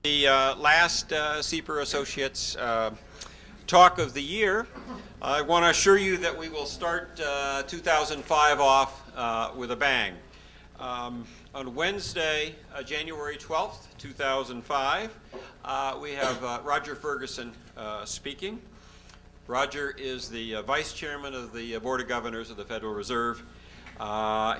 The last SIEPR Associates talk of the year. I want to assure you that we will start 2005 off with a bang. On Wednesday, January 12th, 2005, we have Roger Ferguson speaking. Roger is the Vice Chairman of the Board of Governors of the Federal Reserve.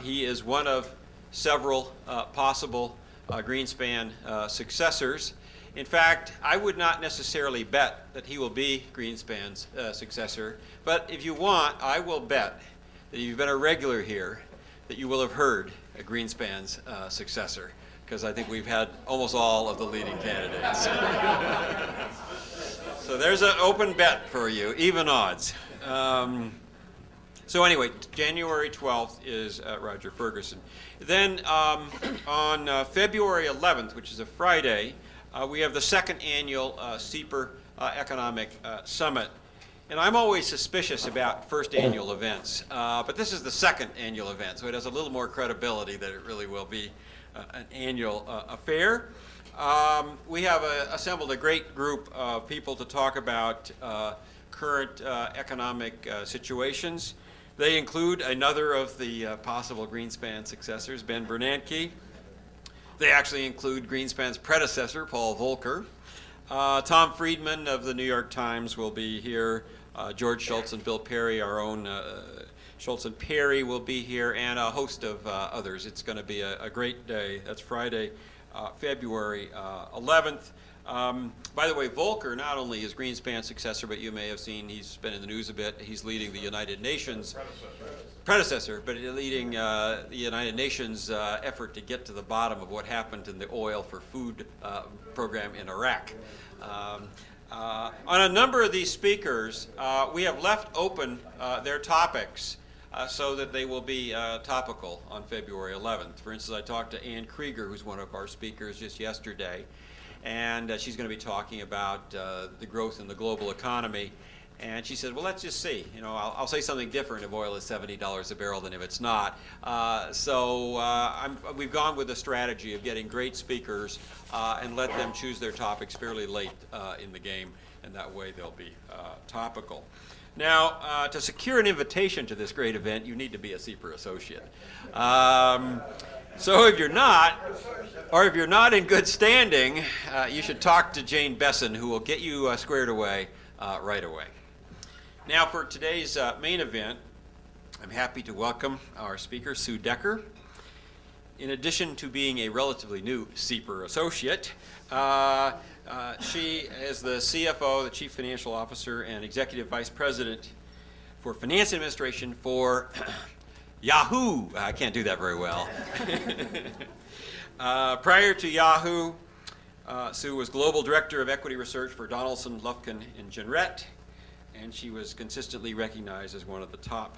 He is one of several possible Greenspan successors. In fact, I would not necessarily bet that he will be Greenspan's successor, but if you want, I will bet that if you've been a regular here, that you will have heard a Greenspan's successor, because I think we've had almost all of the leading candidates. So there's an open bet for you, even odds. So anyway, January 12th is Roger Ferguson. Then on February 11th, which is a Friday, we have the second annual SIEPR Economic Summit. And I'm always suspicious about first annual events, but this is the second annual event, so it has a little more credibility that it really will be an annual affair. We have assembled a great group of people to talk about current economic situations. They include another of the possible Greenspan successors, Ben Bernanke. They actually include Greenspan's predecessor, Paul Volcker. Tom Friedman of the New York Times will be here. George Shultz and Bill Perry, our own Shultz and Perry will be here, and a host of others. It's going to be a great day. That's Friday, February 11th. By the way, Volcker not only is Greenspan's successor, but you may have seen he's been in the news a bit. He's leading the United Nations predecessor, but leading the United Nations effort to get to the bottom of what happened in the oil for food program in Iraq. On a number of these speakers, we have left open their topics so that they will be topical on February 11th. For instance, I talked to Ann Krieger, who's one of our speakers, just yesterday. And she's going to be talking about the growth in the global economy. And she said, well, let's just see. You know, I'll say something different if oil is $70 a barrel than if it's not. We've gone with the strategy of getting great speakers and let them choose their topics fairly late in the game, and that way they'll be topical. Now, to secure an invitation to this great event, you need to be a SIEPR associate. So if you're not, or if you're not in good standing, you should talk to Jane Besson, who will get you squared away right away. Now for today's main event, I'm happy to welcome our speaker, Sue Decker. In addition to being a relatively new SIEPR associate, she is the CFO, the Chief Financial Officer, and Executive Vice President for Finance Administration for Yahoo! I can't do that very well. Prior to Yahoo, Sue was Global Director of Equity Research for Donaldson, Lufkin, and Jenrette, and she was consistently recognized as one of the top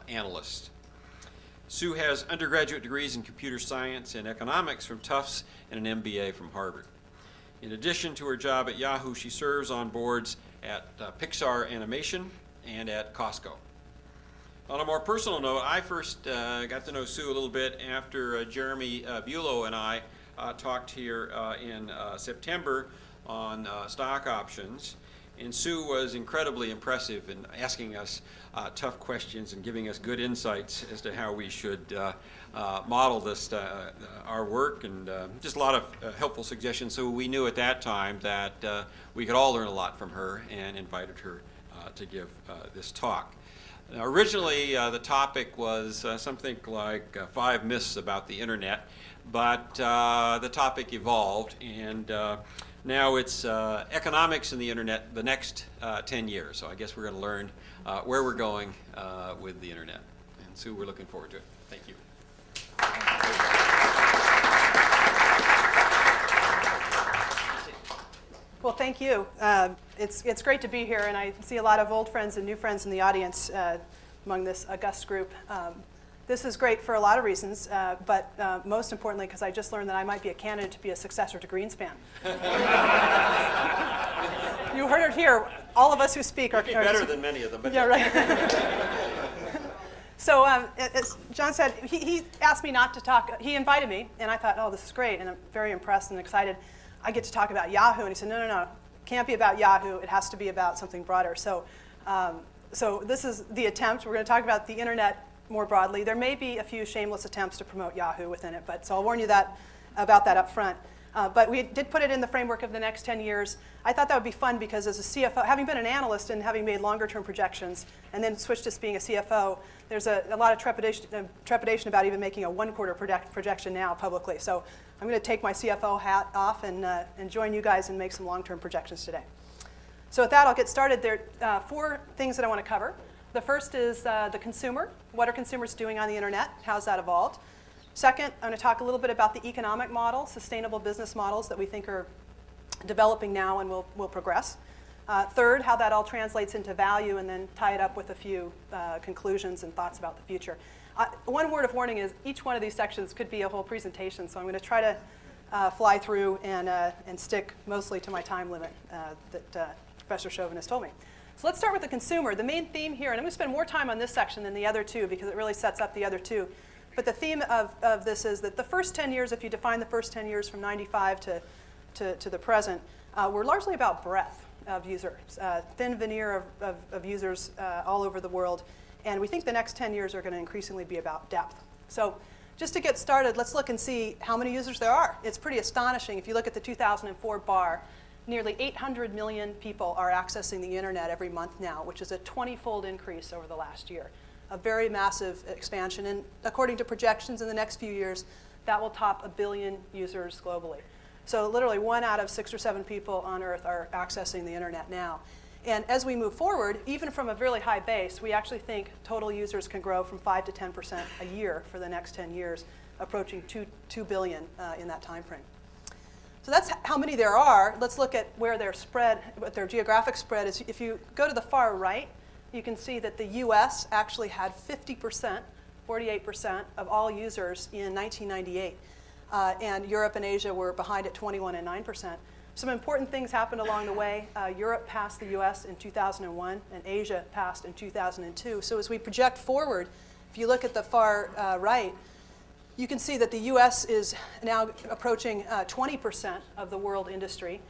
analysts. Sue has undergraduate degrees in computer science and economics from Tufts and an MBA from Harvard. In addition to her job at Yahoo, she serves on boards at Pixar Animation and at Costco. On a more personal note, I first got to know Sue a little bit after Jeremy Bulow and I talked here in September on stock options. And Sue was incredibly impressive in asking us tough questions and giving us good insights as to how we should model this, our work, and just a lot of helpful suggestions. So we knew at that time that we could all learn a lot from her, and invited her to give this talk. Now, originally, the topic was something like 5 myths about the internet, but the topic evolved, and now it's economics and the internet the next 10 years. So I guess we're going to learn where we're going with the internet. And Sue, we're looking forward to it. Thank you. Well, thank you. It's great to be here, and I see a lot of old friends and new friends in the audience among this august group. This is great for a lot of reasons, but most importantly because I just learned that I might be a candidate to be a successor to Greenspan. You heard it here. All of us who speak are better than many of them. But yeah, right. So as John said, he asked me not to talk. He invited me, and I thought, oh, this is great, and I'm very impressed and excited. I get to talk about Yahoo. And he said, no, no, no, it can't be about Yahoo. It has to be about something broader. So this is the attempt. We're going to talk about the internet more broadly. There may be a few shameless attempts to promote Yahoo within it, so I'll warn you about that up front. But we did put it in the framework of the next 10 years. I thought that would be fun because as a CFO, having been an analyst and having made longer-term projections and then switched to being a CFO, there's a lot of trepidation about even making a one-quarter projection now publicly. So I'm going to take my CFO hat off and join you guys and make some long-term projections today. So with that, I'll get started. There are 4 things that I want to cover. The first is the consumer. What are consumers doing on the internet? How's that evolved? Second, I'm going to talk a little bit about the economic model, sustainable business models that we think are developing now and will progress. Third, how that all translates into value, and then tie it up with a few conclusions and thoughts about the future. One word of warning is each one of these sections could be a whole presentation, so I'm going to try to fly through and stick mostly to my time limit that Professor Chauvin has told me. So let's start with the consumer. The main theme here, and I'm going to spend more time on this section than the other two because it really sets up the other two. But the theme of this is that the first 10 years, if you define the first 10 years from 95 to the present, were largely about breadth of users, thin veneer of users all over the world. And we think the next 10 years are going to increasingly be about depth. So just to get started, let's look and see how many users there are. It's pretty astonishing. If you look at the 2004 bar, nearly 800 million people are accessing the internet every month now, which is a 20-fold increase over the last year. A very massive expansion, and according to projections in the next few years, that will top 1 billion users globally. So literally 1 out of 6 or 7 people on Earth are accessing the internet now. And as we move forward, even from a really high base, we actually think total users can grow from 5 to 10% a year for the next 10 years, approaching 2 billion in that time frame. So that's how many there are. Let's look at where they're spread, what their geographic spread is. If you go to the far right, you can see that the US actually had 50%, 48% of all users in 1998. And Europe and Asia were behind at 21 and 9%. Some important things happened along the way. Europe passed the US in 2001, and Asia passed in 2002. So as we project forward, if you look at the far right, you can see that the US is now approaching 20% of the world industry.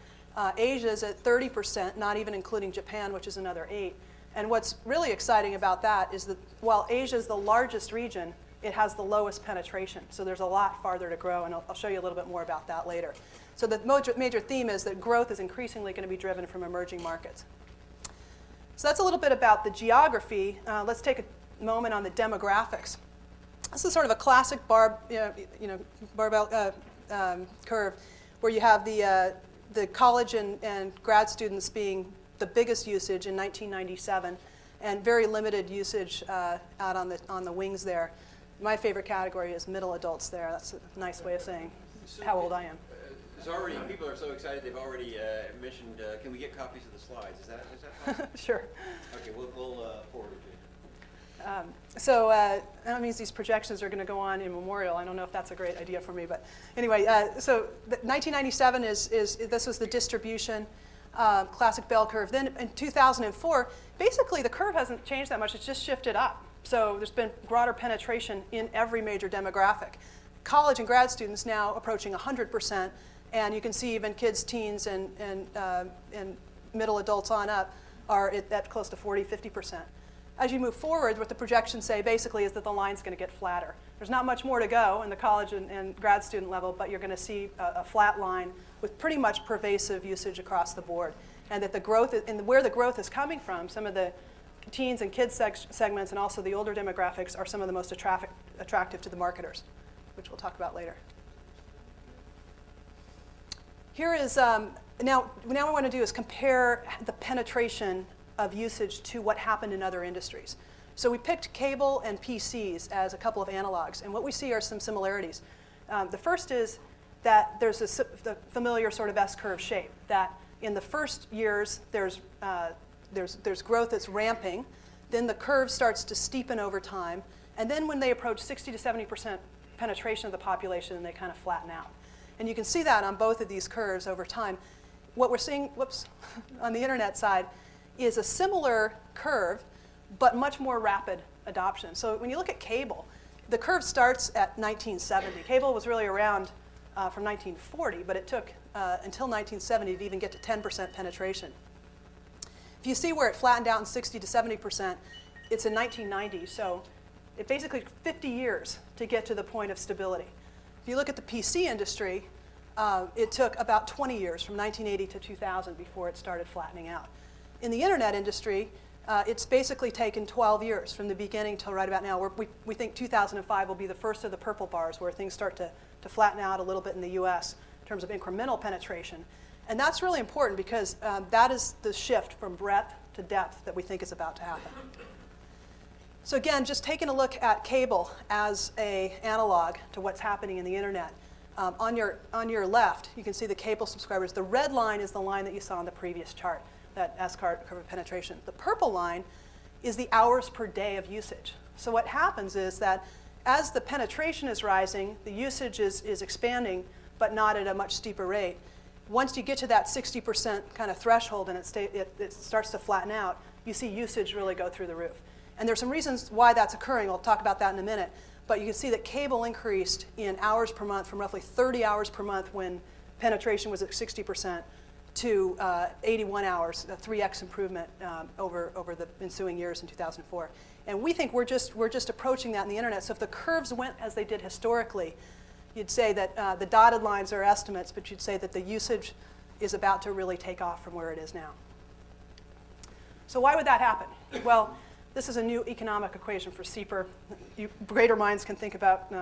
Asia is at 30%, not even including Japan, which is another 8%. And what's really exciting about that is that while Asia is the largest region, it has the lowest penetration. So there's a lot farther to grow, and I'll show you a little bit more about that later. So the major theme is that growth is increasingly going to be driven from emerging markets. So that's a little bit about the geography. Let's take a moment on the demographics. This is sort of a classic barbell curve, where you have the college and grad students being the biggest usage in 1997, and very limited usage out on the wings there. My favorite category is middle adults there. That's a nice way of saying how old I am. People are so excited they've already mentioned, can we get copies of the slides? Is that possible? Sure. Okay, we'll forward it to you. So that means these projections are going to go on in memorial. I don't know if that's a great idea for me, but anyway, so 1997 this was the distribution, classic bell curve. Then in 2004, basically the curve hasn't changed that much. It's just shifted up. So there's been broader penetration in every major demographic. College and grad students now approaching 100%, and you can see even kids, teens, and middle adults on up are at close to 40, 50%. As you move forward, what the projections say basically is that the line's going to get flatter. There's not much more to go in the college and grad student level, but you're going to see a flat line with pretty much pervasive usage across the board. And that the growth, and where the growth is coming from, some of the teens and kids segments and also the older demographics are some of the most attractive to the marketers, which we'll talk about later. Here is, now what we want to do is compare the penetration of usage to what happened in other industries. So we picked cable and PCs as a couple of analogs, and what we see are some similarities. The first is that there's the familiar sort of S-curve shape, that in the first years there's growth that's ramping, then the curve starts to steepen over time, and then when they approach 60 to 70% penetration of the population, they kind of flatten out. And you can see that on both of these curves over time. What we're seeing, on the internet side, is a similar curve, but much more rapid adoption. So when you look at cable, the curve starts at 1970. Cable was really around from 1940, but it took until 1970 to even get to 10% penetration. If you see where it flattened out in 60 to 70%, it's in 1990, so it basically took 50 years to get to the point of stability. If you look at the PC industry, it took about 20 years, from 1980 to 2000, before it started flattening out. In the internet industry, it's basically taken 12 years from the beginning till right about now. We think 2005 will be the first of the purple bars where things start to flatten out a little bit in the US in terms of incremental penetration. And that's really important because that is the shift from breadth to depth that we think is about to happen. So again, just taking a look at cable as an analog to what's happening in the internet. On your left, you can see the cable subscribers. The red line is the line that you saw on the previous chart, that S-curve penetration. The purple line is the hours per day of usage. So what happens is that as the penetration is rising, the usage is expanding, but not at a much steeper rate. Once you get to that 60% kind of threshold and it starts to flatten out, you see usage really go through the roof. And there's some reasons why that's occurring. I'll talk about that in a minute. But you can see that cable increased in hours per month from roughly 30 hours per month when penetration was at 60% to 81 hours, a 3x improvement over the ensuing years in 2004. And we think we're just approaching that in the internet. So if the curves went as they did historically, you'd say that the dotted lines are estimates, but you'd say that the usage is about to really take off from where it is now. So why would that happen? Well, this is a new economic equation for SIEPR. Greater minds can think about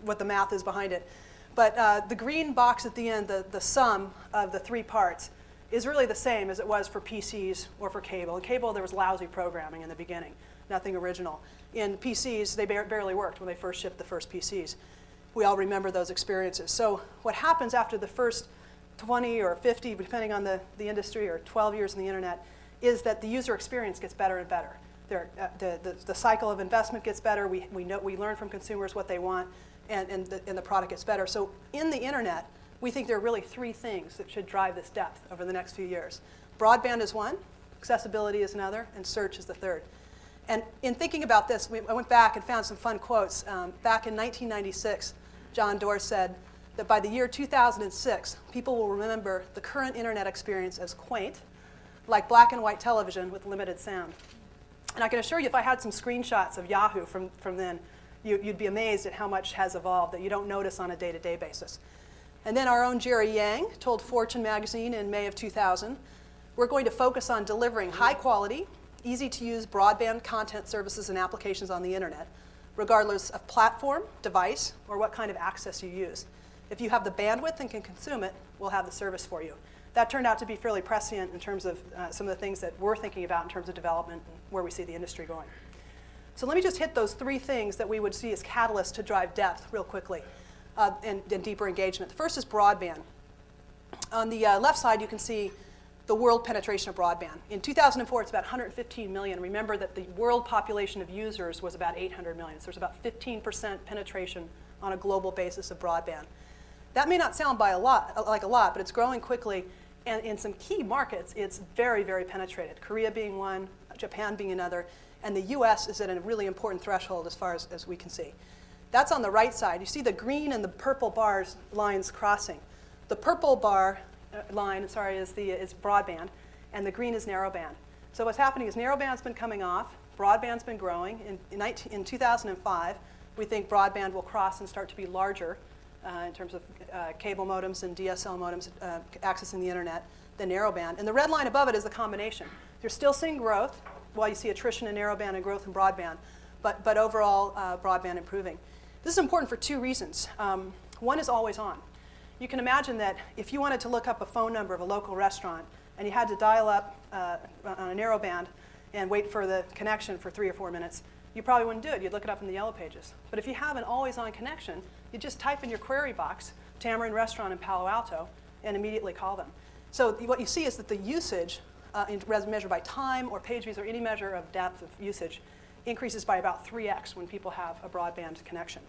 what the math is behind it. But the green box at the end, the sum of the three parts, is really the same as it was for PCs or for cable. In cable, there was lousy programming in the beginning, nothing original. In PCs, they barely worked when they first shipped the first PCs. We all remember those experiences. So what happens after the first 20 or 50, depending on the industry, or 12 years in the internet, is that the user experience gets better and better. The cycle of investment gets better. We learn from consumers what they want, and the product gets better. So in the internet, we think there are really three things that should drive this depth over the next few years. Broadband is one, accessibility is another, and search is the third. And in thinking about this, I went back and found some fun quotes. Back in 1996, John Doerr said that by the year 2006, people will remember the current internet experience as quaint, like black and white television with limited sound. And I can assure you, if I had some screenshots of Yahoo from then, you'd be amazed at how much has evolved that you don't notice on a day-to-day basis. And then our own Jerry Yang told Fortune magazine in May of 2000, we're going to focus on delivering high-quality, easy-to-use broadband content services and applications on the internet, regardless of platform, device, or what kind of access you use. If you have the bandwidth and can consume it, we'll have the service for you. That turned out to be fairly prescient in terms of some of the things that we're thinking about in terms of development and where we see the industry going. So let me just hit those three things that we would see as catalysts to drive depth real quickly and deeper engagement. The first is broadband. On the left side, you can see the world penetration of broadband. In 2004, it's about 115 million. Remember that the world population of users was about 800 million. So there's about 15% penetration on a global basis of broadband. That may not sound like a lot, but it's growing quickly. And in some key markets, it's very, very penetrated. Korea being one, Japan being another, and the US is at a really important threshold as far as we can see. That's on the right side. You see the green and the purple lines crossing. The purple bar line, is broadband, and the green is narrowband. So what's happening is narrowband's been coming off, broadband's been growing. In 2005, we think broadband will cross and start to be larger in terms of cable modems and DSL modems accessing the internet than narrowband. And the red line above it is the combination. You're still seeing growth while you see attrition in narrowband and growth in broadband, but overall broadband improving. This is important for two reasons. One is always on. You can imagine that if you wanted to look up a phone number of a local restaurant and you had to dial up on a narrowband and wait for the connection for 3 or 4 minutes, you probably wouldn't do it. You'd look it up in the Yellow Pages. But if you have an always-on connection, you just type in your query box, Tamarind Restaurant in Palo Alto, and immediately call them. So what you see is that the usage, measured by time or page views or any measure of depth of usage, increases by about 3x when people have a broadband connection.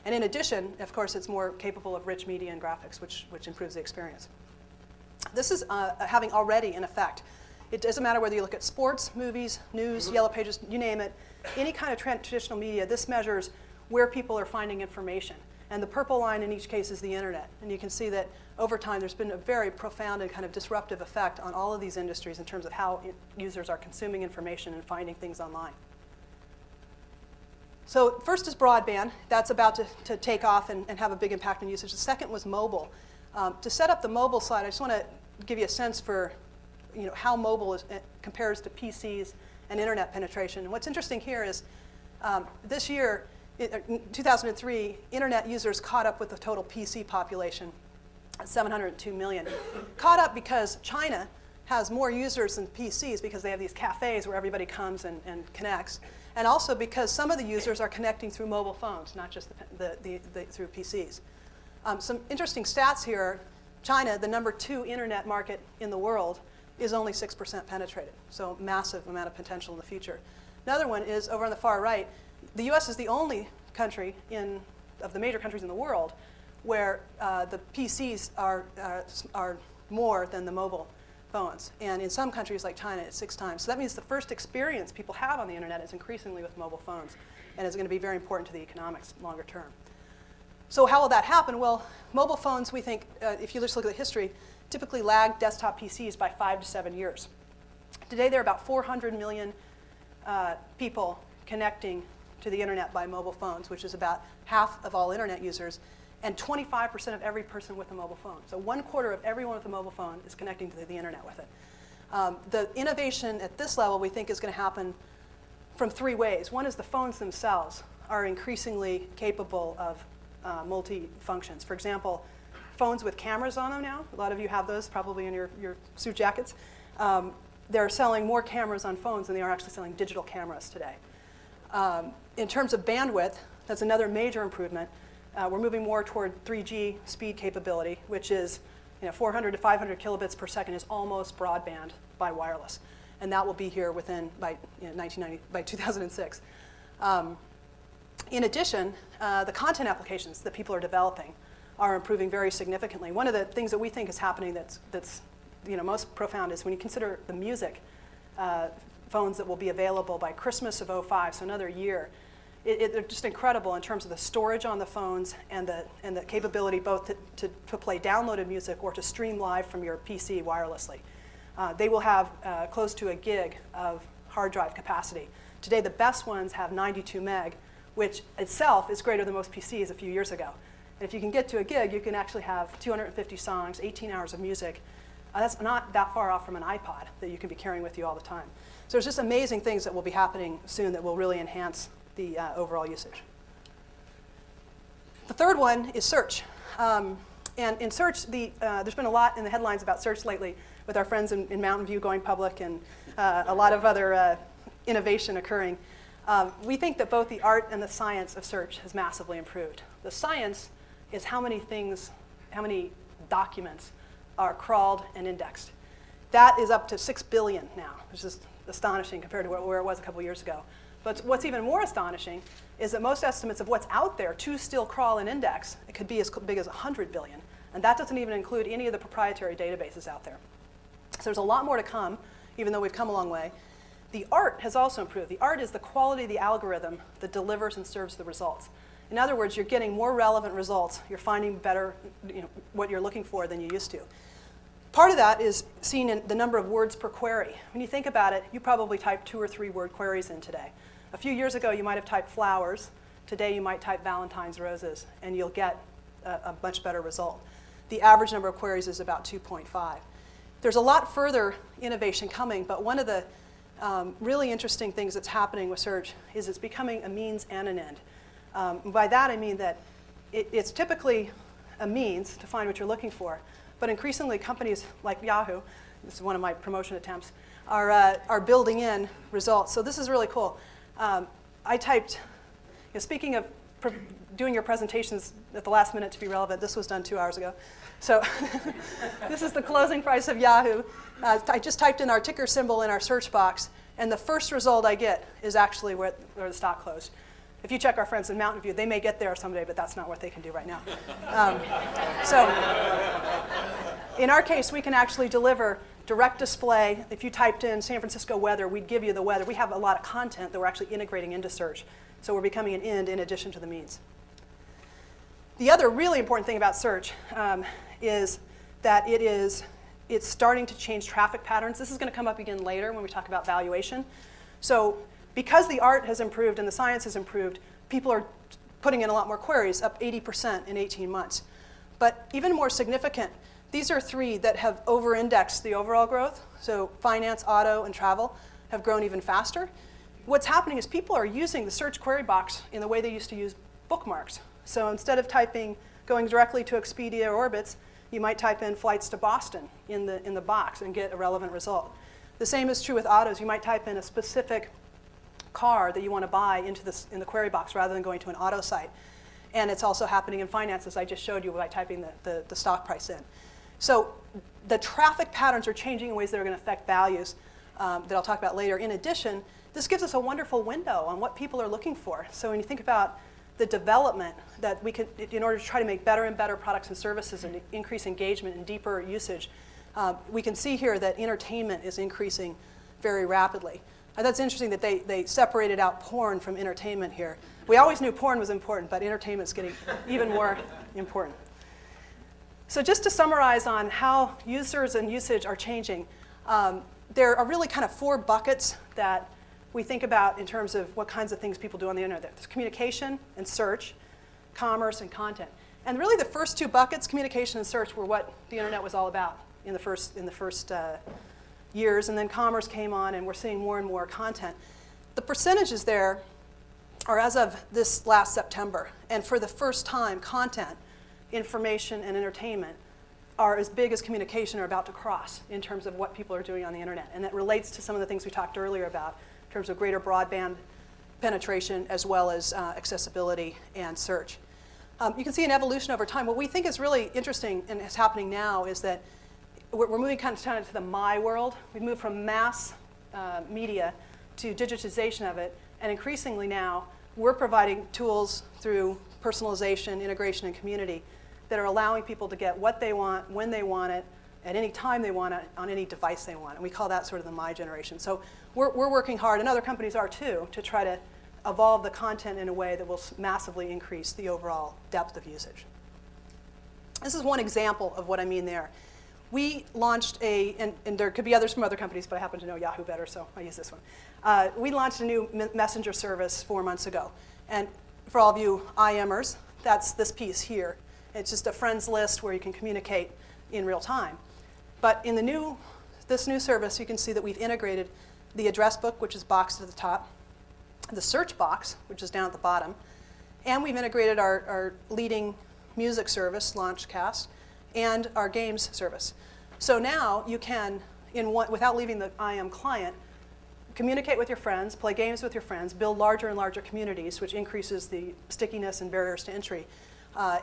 And in addition, of course, it's more capable of rich media and graphics, which improves the experience. This is having already an effect. It doesn't matter whether you look at sports, movies, news, Yellow Pages, you name it, any kind of traditional media, this measures where people are finding information. And the purple line in each case is the internet. And you can see that over time there's been a very profound and kind of disruptive effect on all of these industries in terms of how users are consuming information and finding things online. So first is broadband. That's about to take off and have a big impact on usage. The second was mobile. To set up the mobile slide, I just want to give you a sense for how mobile compares to PCs and internet penetration. And what's interesting here is this year, in 2003, internet users caught up with the total PC population at 702 million. Caught up because China has more users than PCs because they have these cafes where everybody comes and connects. And also because some of the users are connecting through mobile phones, not just through PCs. Some interesting stats here. China, the #2 internet market in the world, is only 6% penetrated. So massive amount of potential in the future. Another one is over on the far right. The US is the only country of the major countries in the world where the PCs are more than the mobile phones. And in some countries like China, it's 6 times. So that means the first experience people have on the internet is increasingly with mobile phones. And it's going to be very important to the economics longer term. So how will that happen? Well, mobile phones, we think, if you just look at the history, typically lag desktop PCs by 5 to 7 years. Today, there are about 400 million people connecting to the internet by mobile phones, which is about half of all internet users, and 25% of every person with a mobile phone. So 1/4 of everyone with a mobile phone is connecting to the internet with it. The innovation at this level we think is going to happen from 3 ways. One is the phones themselves are increasingly capable of multi-functions. For example, phones with cameras on them now. A lot of you have those probably in your suit jackets. They're selling more cameras on phones than they are actually selling digital cameras today. In terms of bandwidth, that's another major improvement. We're moving more toward 3G speed capability, which is 400 to 500 kilobits per second is almost broadband by wireless. And that will be here by 2006. In addition, the content applications that people are developing are improving very significantly. One of the things that we think is happening that's most profound is when you consider the music phones that will be available by Christmas of 2005, so another year. They're just incredible in terms of the storage on the phones and the capability both to play downloaded music or to stream live from your PC wirelessly. They will have close to 1 gig of hard drive capacity. Today, the best ones have 92 meg, which itself is greater than most PCs a few years ago. And if you can get to 1 gig, you can actually have 250 songs, 18 hours of music. That's not that far off from an iPod that you can be carrying with you all the time. So there's just amazing things that will be happening soon that will really enhance the overall usage. The third one is search. And in search, there's been a lot in the headlines about search lately with our friends in Mountain View going public and a lot of other innovation occurring. We think that both the art and the science of search has massively improved. The science is how many documents are crawled and indexed. That is up to 6 billion now, which is astonishing compared to where it was a couple years ago. But what's even more astonishing is that most estimates of what's out there to still crawl and index, it could be as big as 100 billion. And that doesn't even include any of the proprietary databases out there. So there's a lot more to come, even though we've come a long way. The art has also improved. The art is the quality of the algorithm that delivers and serves the results. In other words, you're getting more relevant results. You're finding better what you're looking for than you used to. Part of that is seen in the number of words per query. When you think about it, you probably type 2 or 3 word queries in today. A few years ago, you might have typed flowers. Today, you might type Valentine's roses, and you'll get a much better result. The average number of queries is about 2.5. There's a lot further innovation coming, but one of the really interesting things that's happening with search is it's becoming a means and an end. By that, I mean that it's typically a means to find what you're looking for, but increasingly companies like Yahoo, this is one of my promotion attempts, are building in results. So this is really cool. I typed, speaking of doing your presentations at the last minute to be relevant, this was done 2 hours ago. So this is the closing price of Yahoo. I just typed in our ticker symbol in our search box, and the first result I get is actually where the stock closed. If you check our friends in Mountain View, they may get there someday, but that's not what they can do right now. So in our case, we can actually deliver direct display. If you typed in San Francisco weather, we'd give you the weather. We have a lot of content that we're actually integrating into search. So we're becoming an end in addition to the means. The other really important thing about search is that it's starting to change traffic patterns. This is going to come up again later when we talk about valuation. So because the art has improved and the science has improved, people are putting in a lot more queries, up 80% in 18 months. But even more significant, these are three that have over-indexed the overall growth. So finance, auto, and travel have grown even faster. What's happening is people are using the search query box in the way they used to use bookmarks. So instead of going directly to Expedia or Orbitz, you might type in flights to Boston in the box and get a relevant result. The same is true with autos. You might type in a specific car that you want to buy in the query box rather than going to an auto site. And it's also happening in finance, as I just showed you by typing the stock price in. So the traffic patterns are changing in ways that are going to affect values that I'll talk about later. In addition, this gives us a wonderful window on what people are looking for. So when you think about the development that we can, in order to try to make better and better products and services and increase engagement and deeper usage, we can see here that entertainment is increasing very rapidly. And that's interesting that they separated out porn from entertainment here. We always knew porn was important, but entertainment's getting even more important. So just to summarize on how users and usage are changing, there are really kind of four buckets that we think about in terms of what kinds of things people do on the internet. There's communication and search, commerce and content. And really the first two buckets, communication and search, were what the internet was all about in the first years. And then commerce came on, and we're seeing more and more content. The percentages there are as of this last September. And for the first time, content, information, and entertainment are as big as communication are about to cross in terms of what people are doing on the internet. And that relates to some of the things we talked earlier about in terms of greater broadband penetration as well as accessibility and search. You can see an evolution over time. What we think is really interesting and is happening now is that we're moving kind of to the my world. We've moved from mass media to digitization of it, and increasingly now we're providing tools through personalization, integration, and community that are allowing people to get what they want, when they want it, at any time they want it, on any device they want. And we call that sort of the my generation. So we're working hard, and other companies are too, to try to evolve the content in a way that will massively increase the overall depth of usage. This is one example of what I mean there. We launched and there could be others from other companies, but I happen to know Yahoo better, so I use this one. We launched a new messenger service 4 months ago. And for all of you IMers, that's this piece here. It's just a friends list where you can communicate in real time. But in this new service, you can see that we've integrated the address book, which is boxed at the top, the search box, which is down at the bottom, and we've integrated our leading music service, Launchcast, and our games service. So now you can, without leaving the IM client, communicate with your friends, play games with your friends, build larger and larger communities, which increases the stickiness and barriers to entry,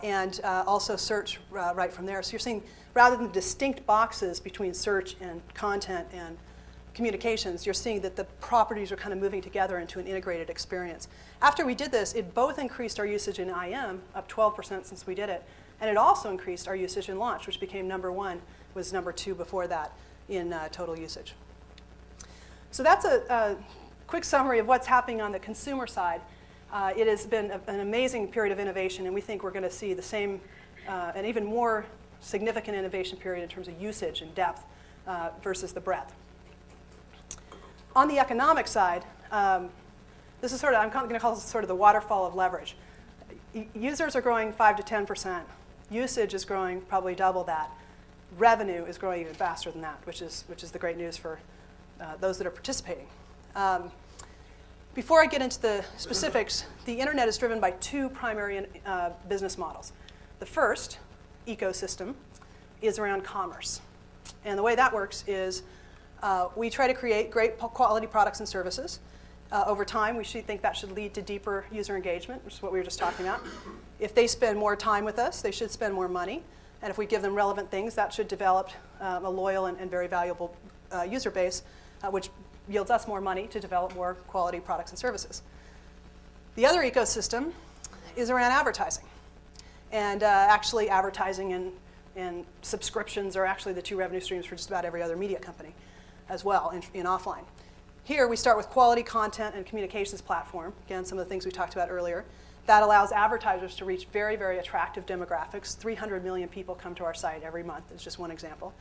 and also search right from there. So you're seeing, rather than distinct boxes between search and content and communications, you're seeing that the properties are kind of moving together into an integrated experience. After we did this, it both increased our usage in IM, up 12% since we did it, and it also increased our usage in Launch, which became #1, was #2 before that in total usage. So that's a quick summary of what's happening on the consumer side. It has been an amazing period of innovation, and we think we're going to see the same and even more significant innovation period in terms of usage and depth versus the breadth. On the economic side, this is I'm going to call this sort of the waterfall of leverage. Users are growing 5 to 10%. Usage is growing probably double that. Revenue is growing even faster than that, which is the great news for those that are participating. Before I get into the specifics, the internet is driven by two primary business models. The first ecosystem is around commerce. And the way that works is we try to create great quality products and services. Over time, we think that should lead to deeper user engagement, which is what we were just talking about. If they spend more time with us, they should spend more money. And if we give them relevant things, that should develop a loyal and very valuable user base, which yields us more money to develop more quality products and services. The other ecosystem is around advertising. And actually, advertising and subscriptions are actually the two revenue streams for just about every other media company as well in offline. Here, we start with quality content and communications platform. Again, some of the things we talked about earlier. That allows advertisers to reach very, very attractive demographics. 300 million people come to our site every month, is just one example.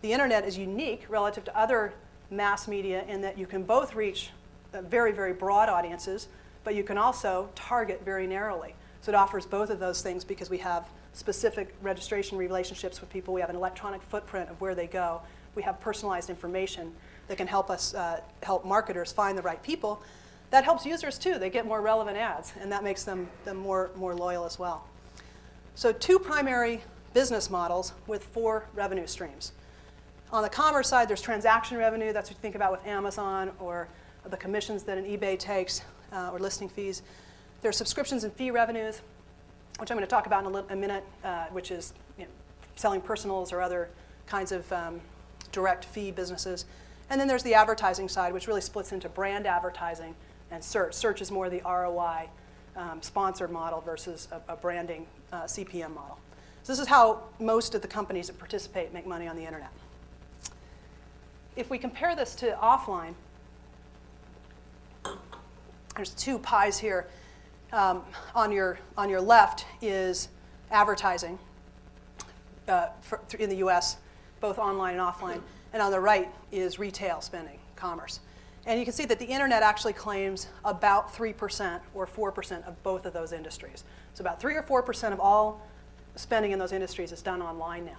The internet is unique relative to other mass media in that you can both reach very, very broad audiences, but you can also target very narrowly. So it offers both of those things because we have specific registration relationships with people. We have an electronic footprint of where they go. We have personalized information that can help us help marketers find the right people. That helps users too. They get more relevant ads, and that makes them more loyal as well. So 2 primary business models with 4 revenue streams. On the commerce side, there's transaction revenue. That's what you think about with Amazon or the commissions that an eBay takes or listing fees. There's subscriptions and fee revenues, which I'm going to talk about in a minute, which is selling personals or other kinds of direct fee businesses. And then there's the advertising side, which really splits into brand advertising and search. Search is more the ROI sponsored model versus a branding CPM model. So this is how most of the companies that participate make money on the internet. If we compare this to offline, there's 2 pies here. On your left is advertising in the US, both online and offline. And on the right is retail spending, commerce. And you can see that the internet actually claims about 3% or 4% of both of those industries. So about 3 or 4% of all spending in those industries is done online now.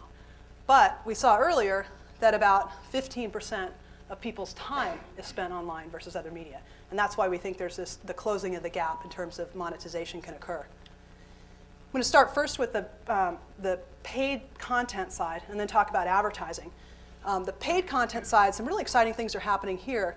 But we saw earlier that about 15% of people's time is spent online versus other media. And that's why we think there's the closing of the gap in terms of monetization can occur. I'm going to start first with the paid content side and then talk about advertising. The paid content side, some really exciting things are happening here.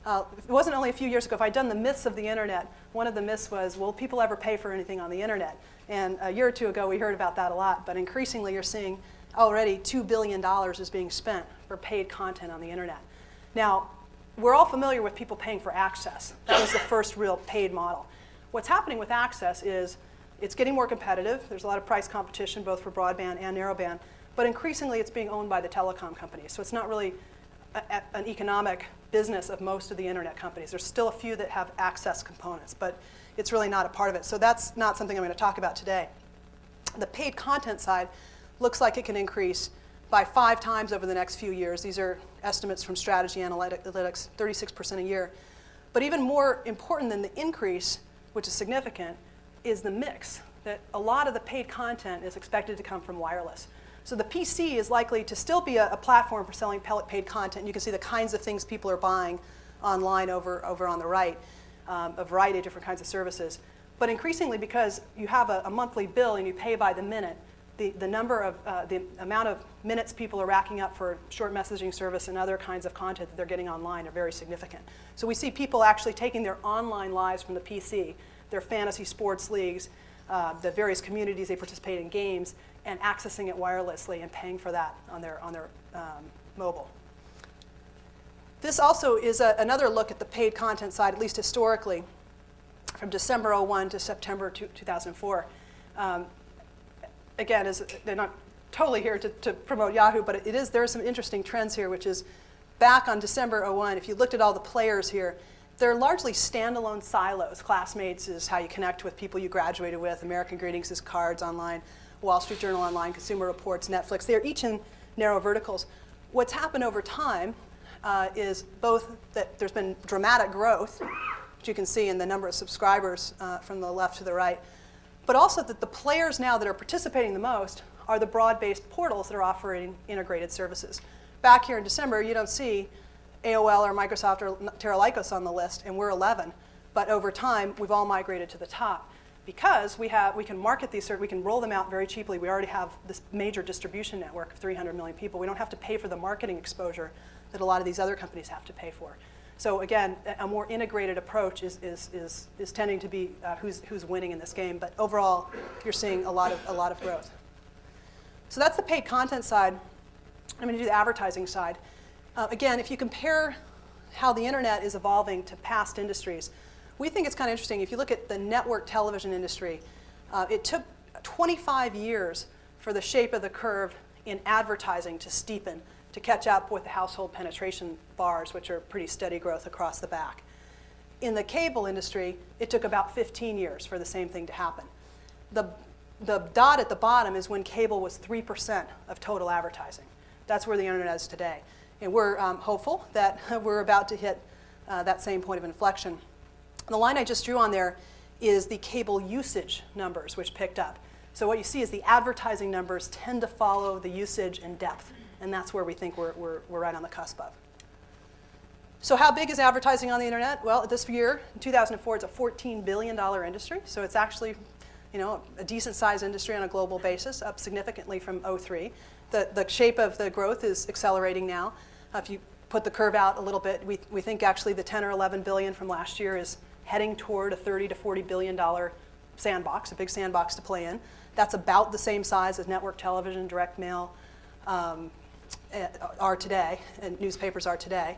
It wasn't only a few years ago. If I'd done the myths of the internet, one of the myths was, will people ever pay for anything on the internet? And a year or 2 ago, we heard about that a lot. But increasingly, you're seeing already $2 billion is being spent for paid content on the internet. Now, we're all familiar with people paying for access. That was the first real paid model. What's happening with access is it's getting more competitive. There's a lot of price competition, both for broadband and narrowband. But increasingly, it's being owned by the telecom companies. So it's not really an economic business of most of the internet companies. There's still a few that have access components, but it's really not a part of it. So that's not something I'm going to talk about today. The paid content side looks like it can increase by 5 times over the next few years. These are estimates from Strategy Analytics, 36% a year. But even more important than the increase, which is significant, is the mix. That a lot of the paid content is expected to come from wireless. So the PC is likely to still be a platform for selling paid content. You can see the kinds of things people are buying online over on the right, a variety of different kinds of services. But increasingly, because you have a monthly bill and you pay by the minute, the amount of minutes people are racking up for short messaging service and other kinds of content that they're getting online are very significant. So we see people actually taking their online lives from the PC, their fantasy sports leagues, the various communities they participate in games, and accessing it wirelessly and paying for that on their mobile. This also is another look at the paid content side, at least historically, from December 01 to September 2004. Again, they're not totally here to promote Yahoo, but there are some interesting trends here, which is back on December 01, if you looked at all the players here, they're largely standalone silos. Classmates is how you connect with people you graduated with. American Greetings is cards online. Wall Street Journal online, Consumer Reports, Netflix. They're each in narrow verticals. What's happened over time is both that there's been dramatic growth, which you can see in the number of subscribers from the left to the right, but also that the players now that are participating the most are the broad-based portals that are offering integrated services. Back here in December, you don't see AOL or Microsoft or Terra Lycos on the list, and we're 11. But over time, we've all migrated to the top because we can market these, we can roll them out very cheaply. We already have this major distribution network of 300 million people. We don't have to pay for the marketing exposure that a lot of these other companies have to pay for. So again, a more integrated approach is tending to be who's winning in this game. But overall, you're seeing a lot of growth. So that's the paid content side. I'm going to do the advertising side. Again, if you compare how the internet is evolving to past industries, we think it's kind of interesting. If you look at the network television industry, it took 25 years for the shape of the curve in advertising to steepen, to catch up with the household penetration bars, which are pretty steady growth across the back. In the cable industry, it took about 15 years for the same thing to happen. The dot at the bottom is when cable was 3% of total advertising. That's where the internet is today. And we're hopeful that we're about to hit that same point of inflection. The line I just drew on there is the cable usage numbers, which picked up. So what you see is the advertising numbers tend to follow the usage and depth, and that's where we think we're right on the cusp of. So how big is advertising on the internet? Well, this year, in 2004, it's a $14 billion industry, so it's actually a decent-sized industry on a global basis, up significantly from '03. The shape of the growth is accelerating now. If you put the curve out a little bit, we think actually the 10 or 11 billion from last year is heading toward a $30 to $40 billion sandbox, a big sandbox to play in. That's about the same size as network television, direct mail are today, and newspapers are today.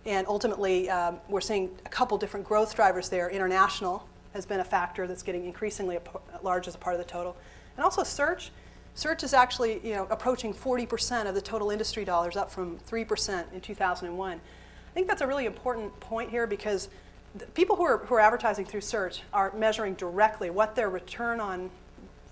And ultimately, we're seeing a couple different growth drivers there. International has been a factor that's getting increasingly large as a part of the total. And also search. Search is actually approaching 40% of the total industry dollars, up from 3% in 2001. I think that's a really important point here because the people who are advertising through search are measuring directly what their return on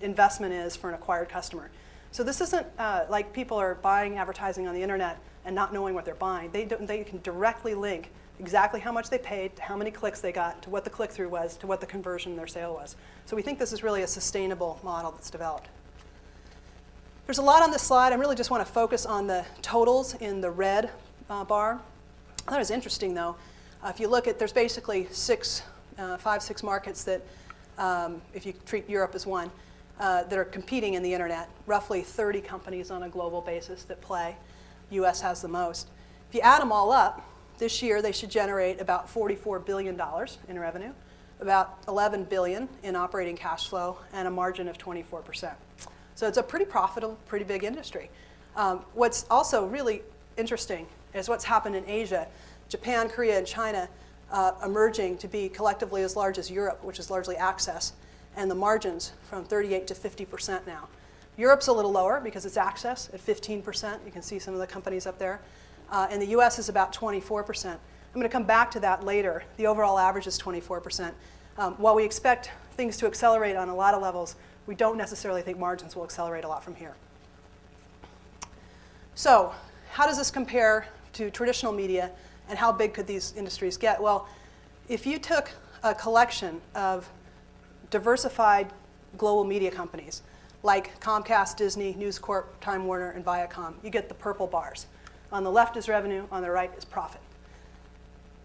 investment is for an acquired customer. So this isn't like people are buying advertising on the internet and not knowing what they're buying. They can directly link exactly how much they paid, to how many clicks they got, to what the click-through was, to what the conversion in their sale was. So we think this is really a sustainable model that's developed. There's a lot on this slide. I really just want to focus on the totals in the red bar. I thought it was interesting, though. If you look at, there's basically 5, 6 markets that, if you treat Europe as one, that are competing in the internet. Roughly 30 companies on a global basis that play. US has the most. If you add them all up, this year they should generate about $44 billion in revenue, about $11 billion in operating cash flow, and a margin of 24%. So it's a pretty profitable, pretty big industry. What's also really interesting is what's happened in Asia. Japan, Korea, and China emerging to be collectively as large as Europe, which is largely access, and the margins from 38 to 50% now. Europe's a little lower because it's access at 15%. You can see some of the companies up there. And the US is about 24%. I'm going to come back to that later. The overall average is 24%. While we expect things to accelerate on a lot of levels, we don't necessarily think margins will accelerate a lot from here. So how does this compare to traditional media, and how big could these industries get? Well, if you took a collection of diversified global media companies, like Comcast, Disney, News Corp, Time Warner, and Viacom, you get the purple bars. On the left is revenue, on the right is profit.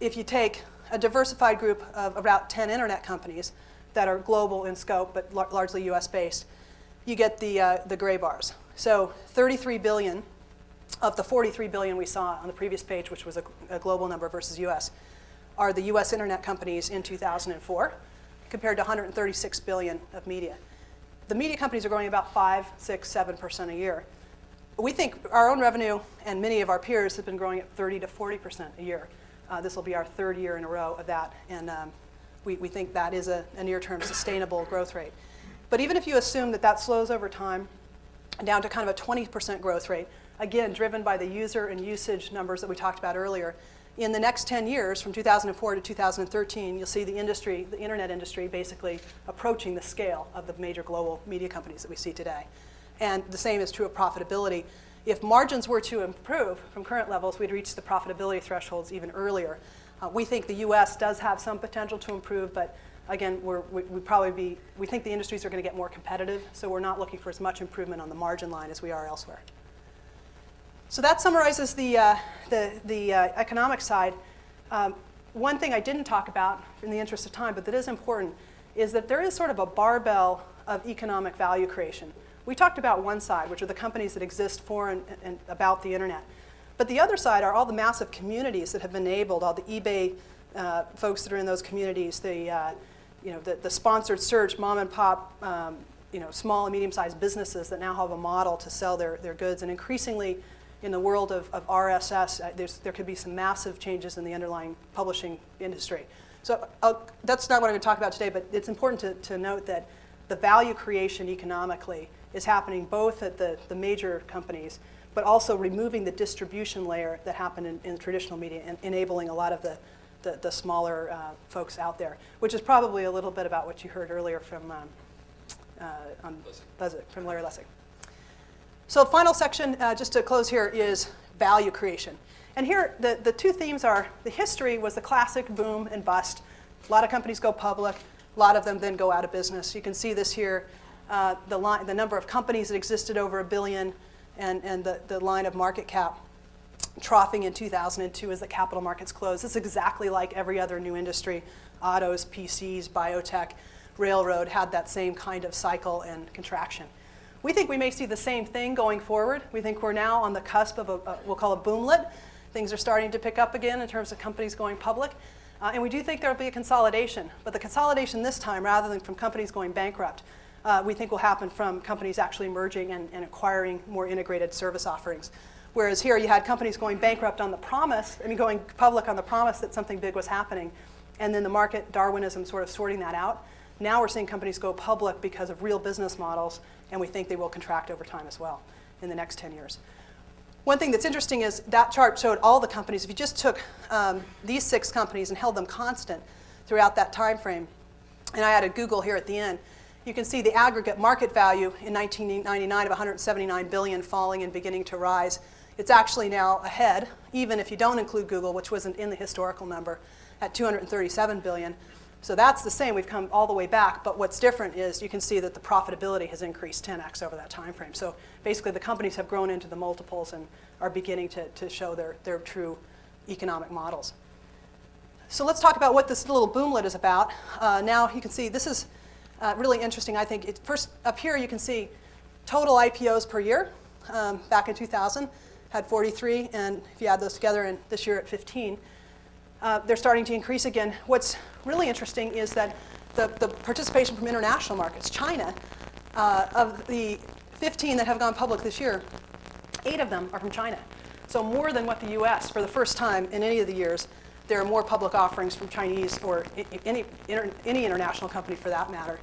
If you take a diversified group of about 10 internet companies that are global in scope, but largely US-based, you get the gray bars. So 33 billion of the 43 billion we saw on the previous page, which was a global number versus US, are the US internet companies in 2004, compared to 136 billion of media. The media companies are growing about 5, 6, 7% a year. We think our own revenue and many of our peers have been growing at 30 to 40% a year. This will be our third year in a row of that, and we think that is a near-term sustainable growth rate. But even if you assume that that slows over time down to kind of a 20% growth rate, again, driven by the user and usage numbers that we talked about earlier, in the next 10 years, from 2004 to 2013, you'll see the industry, the internet industry, basically approaching the scale of the major global media companies that we see today. And the same is true of profitability. If margins were to improve from current levels, we'd reach the profitability thresholds even earlier. We think the US does have some potential to improve, but again, we think the industries are going to get more competitive, so we're not looking for as much improvement on the margin line as we are elsewhere. So that summarizes the economic side. One thing I didn't talk about in the interest of time, but that is important, is that there is sort of a barbell of economic value creation. We talked about one side, which are the companies that exist for and about the internet. But the other side are all the massive communities that have been enabled, all the eBay folks that are in those communities, the sponsored search, mom and pop, small and medium-sized businesses that now have a model to sell their goods. And increasingly, in the world of RSS, there could be some massive changes in the underlying publishing industry. So that's not what I'm going to talk about today, but it's important to note that the value creation economically is happening both at the major companies, but also removing the distribution layer that happened in traditional media and enabling a lot of the smaller folks out there, which is probably a little bit about what you heard earlier from Larry Lessig. So the final section, just to close here, is value creation. And here, the two themes are, the history was the classic boom and bust. A lot of companies go public. A lot of them then go out of business. You can see this here, the number of companies that existed over $1 billion and the line of market cap troughing in 2002 as the capital markets closed. It's exactly like every other new industry. Autos, PCs, biotech, railroad had that same kind of cycle and contraction. We think we may see the same thing going forward. We think we're now on the cusp of we'll call a boomlet. Things are starting to pick up again in terms of companies going public. And we do think there will be a consolidation. But the consolidation this time, rather than from companies going bankrupt, we think will happen from companies actually merging and acquiring more integrated service offerings. Whereas here you had companies going bankrupt on the promise, going public on the promise that something big was happening, and then the market Darwinism sort of sorting that out. Now we're seeing companies go public because of real business models, and we think they will contract over time as well in the next 10 years. One thing that's interesting is that chart showed all the companies. If you just took these 6 companies and held them constant throughout that time frame, and I added Google here at the end, you can see the aggregate market value in 1999 of 179 billion falling and beginning to rise. It's actually now ahead, even if you don't include Google, which wasn't in the historical number, at 237 billion. So that's the same. We've come all the way back. But what's different is you can see that the profitability has increased 10x over that time frame. So basically, the companies have grown into the multiples and are beginning to show their true economic models. So let's talk about what this little boomlet is about. Now you can see this is really interesting, I think. First, up here, you can see total IPOs per year. Back in 2000, had 43. And if you add those together, and this year at 15. They're starting to increase again. What's really interesting is that the participation from international markets, China, of the 15 that have gone public this year, 8 of them are from China. So more than what the US, for the first time in any of the years, there are more public offerings from Chinese or any international company for that matter.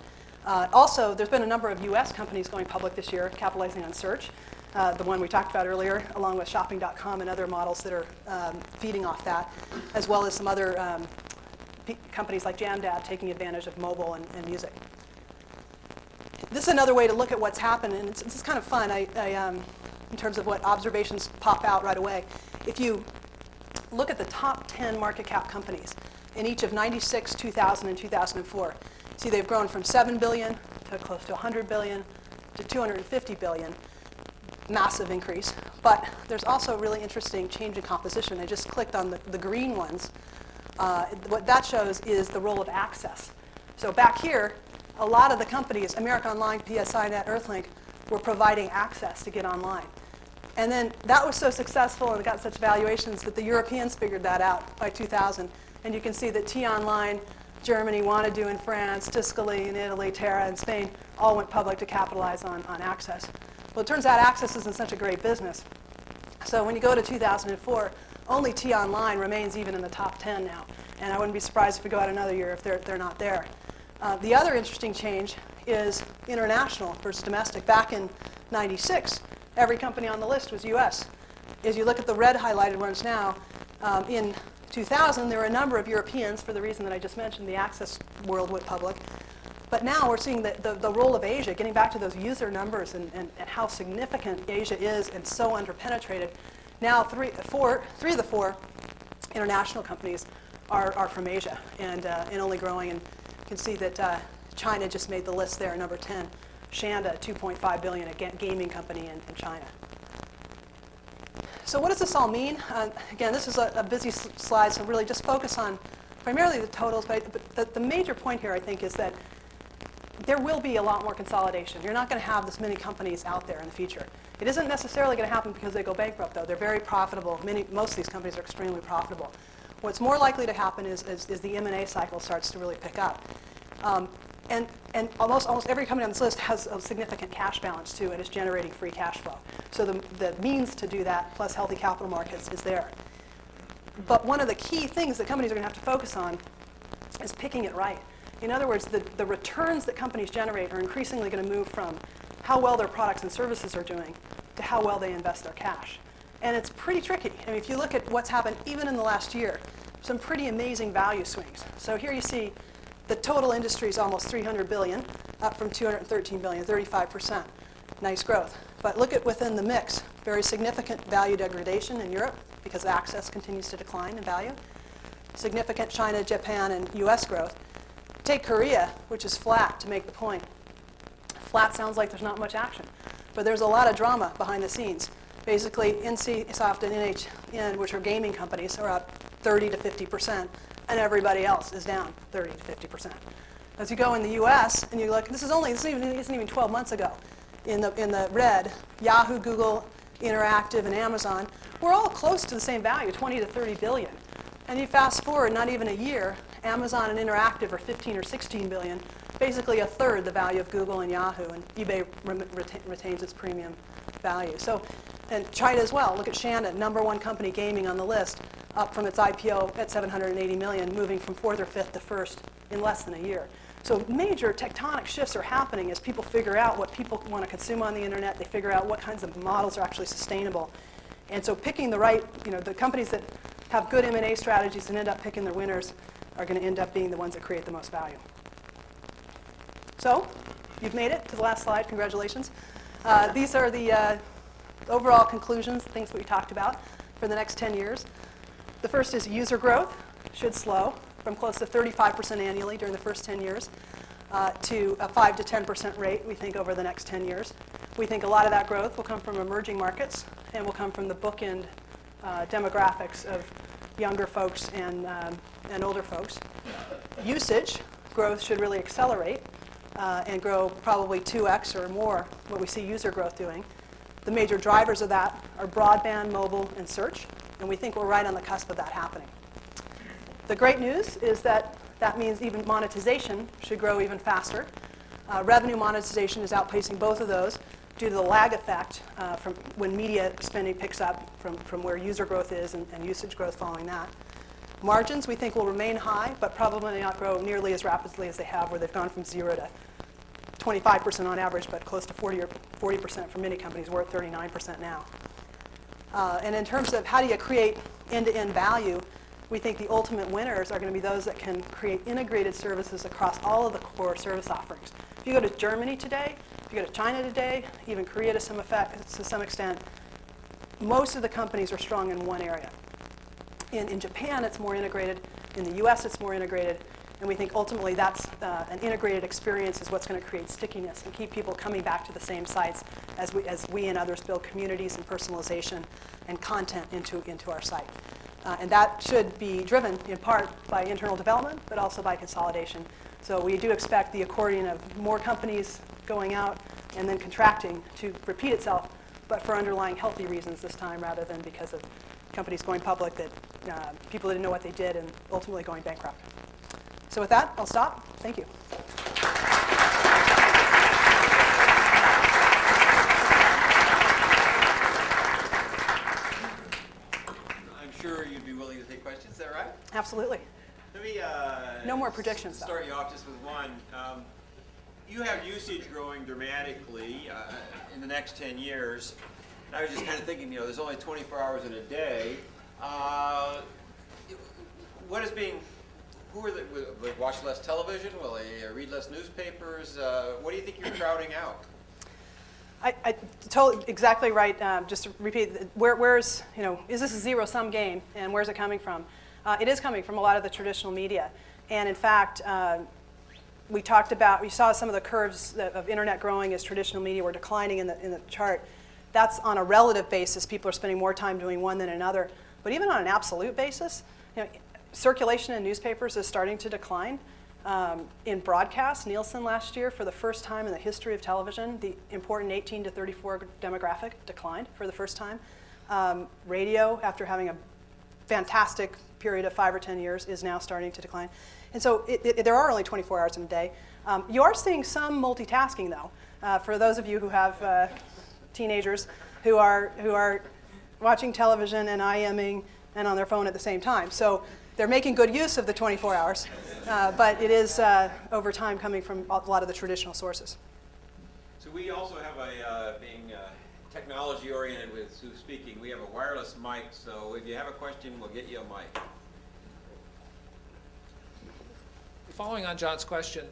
Also, there's been a number of US companies going public this year, capitalizing on search. The one we talked about earlier, along with shopping.com and other models that are feeding off that, as well as some other companies like Jamdad taking advantage of mobile and music. This is another way to look at what's happened, and it's kind of fun in terms of what observations pop out right away. If you look at the top 10 market cap companies in each of 96, 2000, and 2004, see they've grown from 7 billion to close to 100 billion to 250 billion. Massive increase, but there's also a really interesting change in composition. I just clicked on the green ones. What that shows is the role of access. So back here, a lot of the companies, America Online, PSINet, Earthlink, were providing access to get online. And then that was so successful and it got such valuations that the Europeans figured that out by 2000. And you can see that T-Online, Germany, Wanadoo in France, Tiscali in Italy, Terra in Spain, all went public to capitalize on access. Well, it turns out access isn't such a great business. So when you go to 2004, only T-Online remains even in the top 10 now. And I wouldn't be surprised if we go out another year if they're not there. The other interesting change is international versus domestic. Back in 96, every company on the list was US. As you look at the red highlighted ones now, in 2000, there were a number of Europeans, for the reason that I just mentioned, the access world went public. But now we're seeing the role of Asia, getting back to those user numbers and how significant Asia is and so underpenetrated. Now three of the 4 international companies are from Asia and only growing. And you can see that China just made the list there, number 10. Shanda, $2.5 billion, a gaming company in China. So what does this all mean? Again, this is a busy slide, so really just focus on primarily the totals. But the major point here, I think, is that there will be a lot more consolidation. You're not going to have this many companies out there in the future. It isn't necessarily going to happen because they go bankrupt, though. They're very profitable. Most of these companies are extremely profitable. What's more likely to happen is the M&A cycle starts to really pick up. And almost every company on this list has a significant cash balance, too, and is generating free cash flow. So the means to do that, plus healthy capital markets, is there. But one of the key things that companies are going to have to focus on is picking it right. In other words, the returns that companies generate are increasingly going to move from how well their products and services are doing to how well they invest their cash. And it's pretty tricky. I mean, if you look at what's happened even in the last year, some pretty amazing value swings. So here you see the total industry is almost 300 billion, up from 213 billion, 35%. Nice growth. But look at within the mix, very significant value degradation in Europe because access continues to decline in value. Significant China, Japan, and US growth. Take Korea, which is flat, to make the point. Flat sounds like there's not much action, but there's a lot of drama behind the scenes. Basically, NCSoft and NHN, which are gaming companies, are up 30 to 50%, and everybody else is down 30 to 50%. As you go in the US, and you look, this isn't even 12 months ago. In the red, Yahoo, Google, Interactive, and Amazon, we're all close to the same value, 20 to 30 billion. And you fast forward not even a year, Amazon and Interactive are 15 or 16 billion, basically a third the value of Google and Yahoo, and eBay retains its premium value. So, and China as well. Look at Shannon, #1 company gaming on the list, up from its IPO at 780 million, moving from 4th or 5th to 1st in less than a year. So major tectonic shifts are happening as people figure out what people want to consume on the internet. They figure out what kinds of models are actually sustainable. And so picking the right, the companies that have good M&A strategies and end up picking their winners are going to end up being the ones that create the most value. So you've made it to the last slide. Congratulations. These are the overall conclusions, things we talked about for the next 10 years. The first is user growth should slow from close to 35% annually during the first 10 years to a 5 to 10% rate, we think, over the next 10 years. We think a lot of that growth will come from emerging markets and will come from the bookend demographics of younger folks and older folks. Usage growth should really accelerate and grow probably 2x or more what we see user growth doing. The major drivers of that are broadband, mobile, and search, and we think we're right on the cusp of that happening. The great news is that that means even monetization should grow even faster. Revenue monetization is outpacing both of those due to the lag effect from when media spending picks up from where user growth is and usage growth following that. Margins we think will remain high, but probably not grow nearly as rapidly as they have, where they've gone from 0 to 25% on average, but close to 40% for many companies. We're at 39% now. And in terms of how do you create end-to-end value, we think the ultimate winners are going to be those that can create integrated services across all of the core service offerings. If you go to Germany today, if you go to China today, even Korea to some extent, most of the companies are strong in one area. In Japan, it's more integrated. In the US, it's more integrated. And we think ultimately that's an integrated experience is what's going to create stickiness and keep people coming back to the same sites as we and others build communities and personalization and content into our site. And that should be driven in part by internal development, but also by consolidation. So we do expect the accordion of more companies going out and then contracting to repeat itself, but for underlying healthy reasons this time rather than because of companies going public that people didn't know what they did and ultimately going bankrupt. So with that, I'll stop. Thank you. I'm sure you'd be willing to take questions. Is that right? Absolutely. Let me No more predictions, though. start you off just with one. You have usage growing dramatically in the next 10 years. And I was just kind of thinking, there's only 24 hours in a day. Who are they? Will they watch less television? Will they read less newspapers? What do you think you're crowding out? I totally exactly right. Just to repeat, where's is this a zero-sum game, and where's it coming from? It is coming from a lot of the traditional media, and in fact, we saw some of the curves of internet growing as traditional media were declining in the chart. That's on a relative basis. People are spending more time doing one than another, but even on an absolute basis, circulation in newspapers is starting to decline. In broadcast, Nielsen last year, for the first time in the history of television, the important 18 to 34 demographic declined for the first time. Radio, after having a fantastic period of 5 or 10 years, is now starting to decline. And so there are only 24 hours in a day. You are seeing some multitasking, though. For those of you who have teenagers who are watching television and IMing and on their phone at the same time. So they're making good use of the 24 hours, but it is over time coming from a lot of the traditional sources. So we also have being technology oriented with Sue speaking, we have a wireless mic, so if you have a question, we'll get you a mic. following on John's question,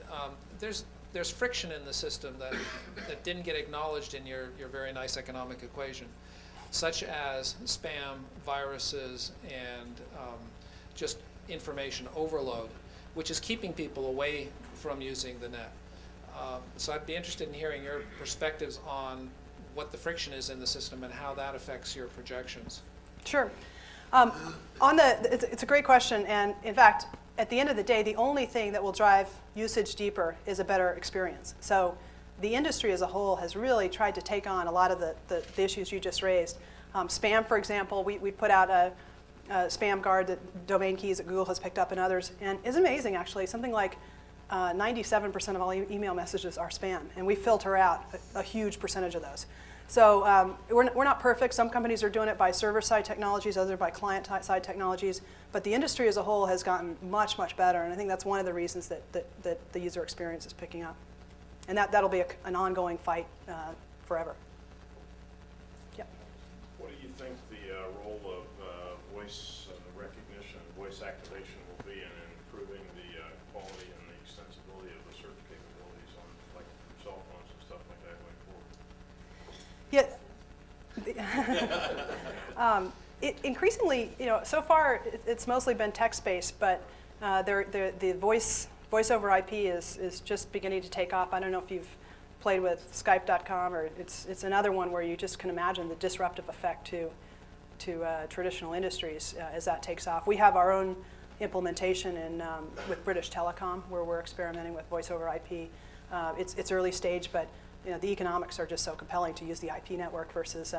there's friction in the system that didn't get acknowledged in your very nice economic equation, such as spam, viruses, and just information overload, which is keeping people away from using the net. So I'd be interested in hearing your perspectives on what the friction is in the system and how that affects your projections. Sure. It's a great question, and in fact, at the end of the day, the only thing that will drive usage deeper is a better experience. So the industry as a whole has really tried to take on a lot of the issues you just raised. Spam, for example, we put out a spam guard that domain keys that Google has picked up and others, and it's amazing actually. Something like 97% of all email messages are spam, and we filter out a huge percentage of those. So we're not perfect. Some companies are doing it by server-side technologies, others by client-side technologies. But the industry as a whole has gotten much, much better. And I think that's one of the reasons that the user experience is picking up. And that'll be an ongoing fight forever. Yep. What do you think the role of voice recognition, voice activation will be in improving the quality and the extensibility of the search capabilities on like cell phones and stuff like that going forward? Yeah. Increasingly, so far it's mostly been text-based, but the voice over IP is just beginning to take off. I don't know if you've played with Skype.com, or it's another one where you just can imagine the disruptive effect to traditional industries as that takes off. We have our own implementation with British Telecom where we're experimenting with voice over IP. It's early stage, but the economics are just so compelling to use the IP network versus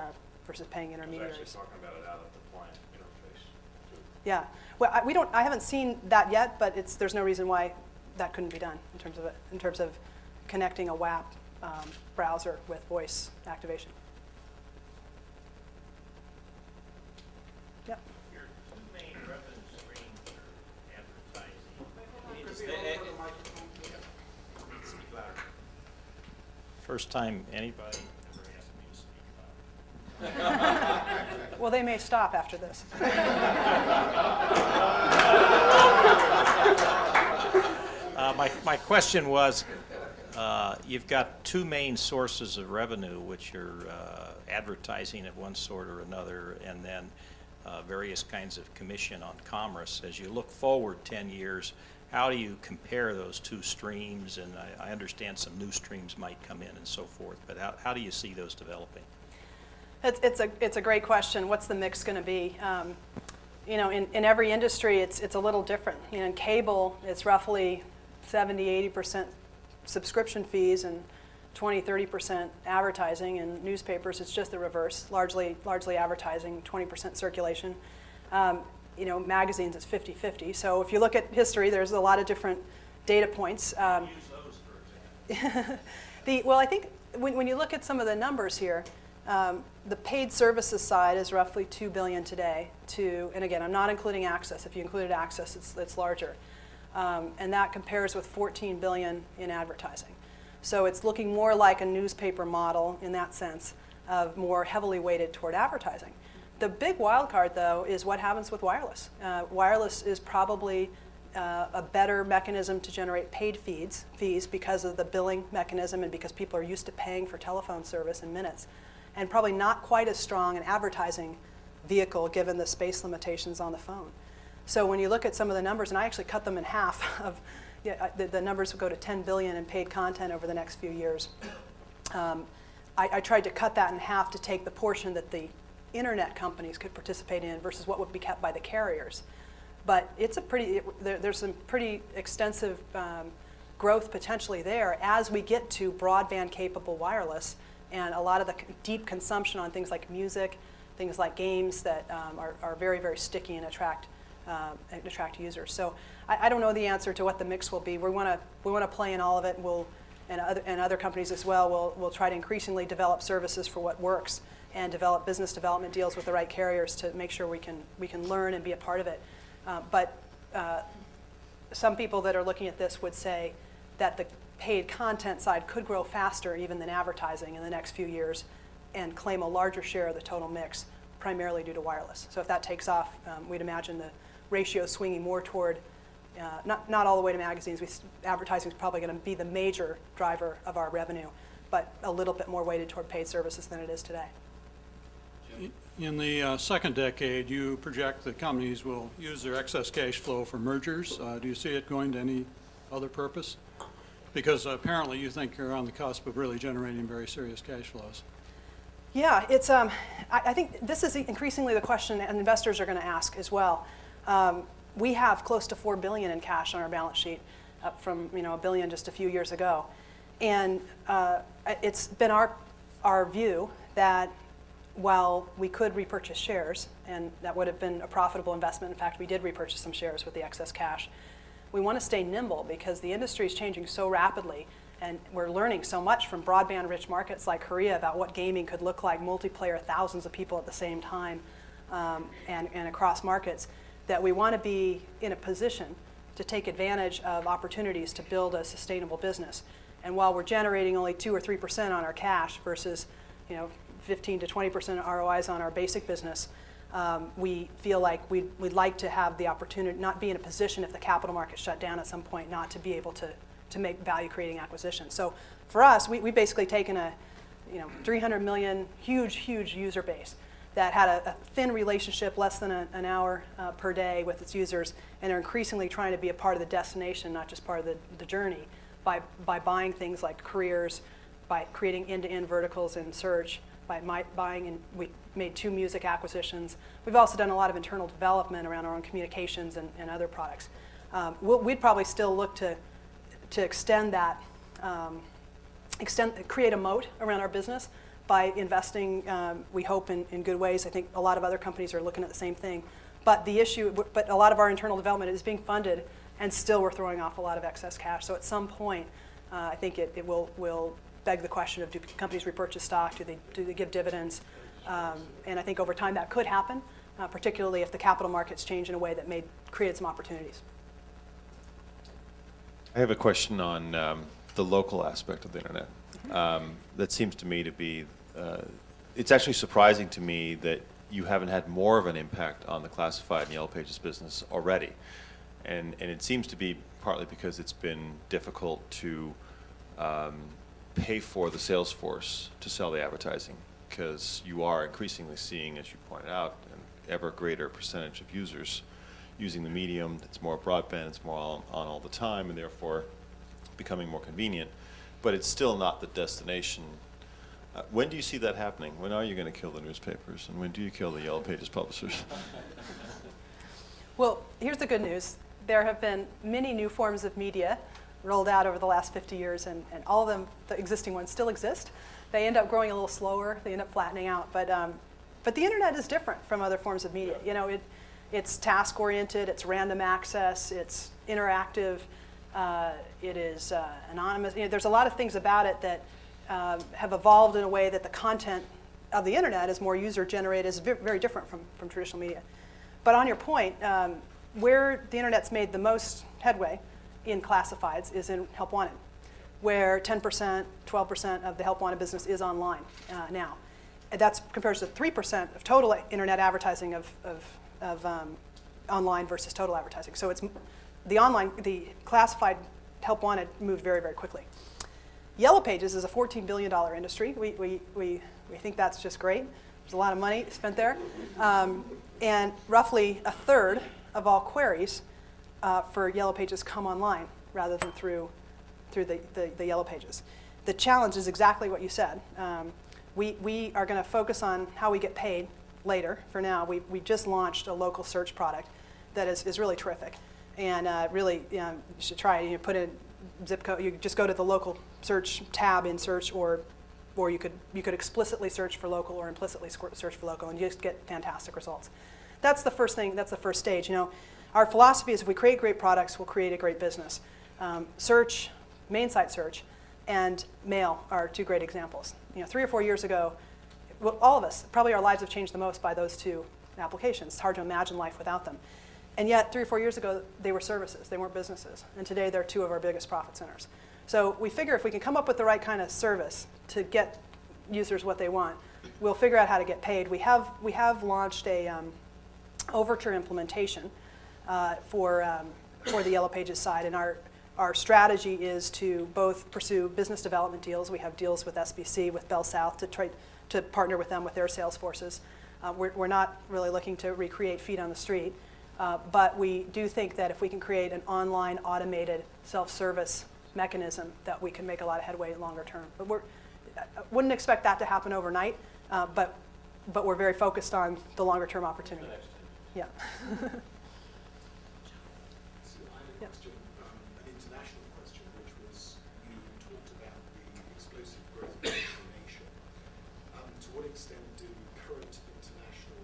paying intermediaries. I was actually talking about it out at the client interface too. Yeah. Well, I haven't seen that yet, but there's no reason why that couldn't be done in terms of connecting a WAP browser with voice activation. Yep. Your two main revenue streams are advertising. Speak louder. First time anybody ever asked me to speak louder. Well, they may stop after this. My question was, you've got two main sources of revenue, which are advertising of one sort or another, and then various kinds of commission on commerce. As you look forward 10 years, how do you compare those two streams? And I understand some new streams might come in and so forth, but how do you see those developing? It's a great question. What's the mix going to be? In every industry, it's a little different. In cable, it's roughly 70-80% subscription fees and 20-30% advertising. In newspapers, it's just the reverse, largely advertising, 20% circulation. Magazines, it's 50-50. So if you look at history, there's a lot of different data points. Use those, for example. Well, I think when you look at some of the numbers here, the paid services side is roughly $2 billion today. And again, I'm not including access. If you included access, it's larger. And that compares with $14 billion in advertising. So it's looking more like a newspaper model in that sense, of more heavily weighted toward advertising. The big wild card, though, is what happens with wireless. Wireless is probably a better mechanism to generate paid fees because of the billing mechanism and because people are used to paying for telephone service in minutes, and probably not quite as strong an advertising vehicle given the space limitations on the phone. So when you look at some of the numbers, and I actually cut them in half, the numbers will go to 10 billion in paid content over the next few years. I tried to cut that in half to take the portion that the internet companies could participate in versus what would be kept by the carriers. But there's some pretty extensive growth potentially there as we get to broadband capable wireless, and a lot of the deep consumption on things like music, things like games that are very, very sticky and attract users. So I don't know the answer to what the mix will be. We want to play in all of it, and other companies as well will try to increasingly develop services for what works and develop business development deals with the right carriers to make sure we can learn and be a part of it. But some people that are looking at this would say that the paid content side could grow faster even than advertising in the next few years and claim a larger share of the total mix, primarily due to wireless. So if that takes off, we'd imagine the ratio swinging more toward Not all the way to magazines. Advertising is probably going to be the major driver of our revenue, but a little bit more weighted toward paid services than it is today. In the second decade, you project that companies will use their excess cash flow for mergers. Do you see it going to any other purpose? Because apparently you think you're on the cusp of really generating very serious cash flows. Yeah, it's. I think this is increasingly the question, and investors are going to ask as well. We have close to $4 billion in cash on our balance sheet, up from $1 billion just a few years ago, and it's been our view that while we could repurchase shares, and that would have been a profitable investment. In fact, we did repurchase some shares with the excess cash. We want to stay nimble because the industry is changing so rapidly, and we're learning so much from broadband-rich markets like Korea about what gaming could look like, multiplayer, thousands of people at the same time, and across markets, that we want to be in a position to take advantage of opportunities to build a sustainable business. And while we're generating only 2 or 3% on our cash versus 15 to 20% ROIs on our basic business, we feel like we'd like to have the opportunity, not be in a position if the capital market shut down at some point, not to be able to make value-creating acquisitions. So for us, we basically taken a 300 million, huge user base that had a thin relationship, less than an hour per day with its users, and are increasingly trying to be a part of the destination, not just part of the journey, by buying things like careers, by creating end-to-end verticals in search, by buying, and we made 2 music acquisitions. We've also done a lot of internal development around our own communications and other products. We'd probably still look to extend that, create a moat around our business by investing, we hope, in good ways. I think a lot of other companies are looking at the same thing. But a lot of our internal development is being funded, and still we're throwing off a lot of excess cash. So at some point, I think it will beg the question of, do companies repurchase stock? Do they give dividends? And I think over time that could happen, particularly if the capital markets change in a way that created some opportunities. I have a question on the local aspect of the internet. That seems to me to be, it's actually surprising to me that you haven't had more of an impact on the classified and Yellow Pages business already. And it seems to be partly because it's been difficult to pay for the sales force to sell the advertising, because you are increasingly seeing, as you pointed out, an ever greater percentage of users using the medium. It's more broadband, it's more on all the time, and therefore becoming more convenient. But it's still not the destination. When do you see that happening? When are you going to kill the newspapers? And when do you kill the Yellow Pages publishers? Well, here's the good news. There have been many new forms of media rolled out over the last 50 years, and all of them, the existing ones, still exist. They end up growing a little slower. They end up flattening out. But the internet is different from other forms of media. It's task-oriented. It's random access. It's interactive. It is anonymous. There's a lot of things about it that have evolved in a way that the content of the internet is more user-generated, is very different from traditional media. But on your point, where the internet's made the most headway in classifieds is in Help Wanted, where 10%, 12% of the Help Wanted business is online now. And that's compared to 3% of total internet advertising of online versus total advertising. So it's the classified Help Wanted moved very, very quickly. Yellow Pages is a $14 billion industry. We think that's just great. There's a lot of money spent there. And roughly a third of all queries for Yellow Pages come online rather than through the Yellow Pages. The challenge is exactly what you said. We are going to focus on how we get paid later. For now, we just launched a local search product that is really terrific. And really, you should try it. You put in zip code. You just go to the local search tab in search, or you could explicitly search for local or implicitly search for local, and you just get fantastic results. That's the first thing. That's the first stage. Our philosophy is if we create great products, we'll create a great business. Search, main site search, and mail are 2 great examples. 3 or 4 years ago, well, all of us, probably our lives have changed the most by those 2 applications. It's hard to imagine life without them. And yet, 3 or 4 years ago, they were services. They weren't businesses. And today, they're 2 of our biggest profit centers. So we figure if we can come up with the right kind of service to get users what they want, we'll figure out how to get paid. We have launched a Overture implementation for for the Yellow Pages side. And our strategy is to both pursue business development deals. We have deals with SBC, with Bell South, to try to partner with them with their sales forces. We're not really looking to recreate feet on the street, but we do think that if we can create an online automated self-service mechanism, that we can make a lot of headway longer term. But I wouldn't expect that to happen overnight, but we're very focused on the longer term opportunity. Yeah. So I had a question, an international question, which was you talked about the explosive growth in Asia. To what extent do current international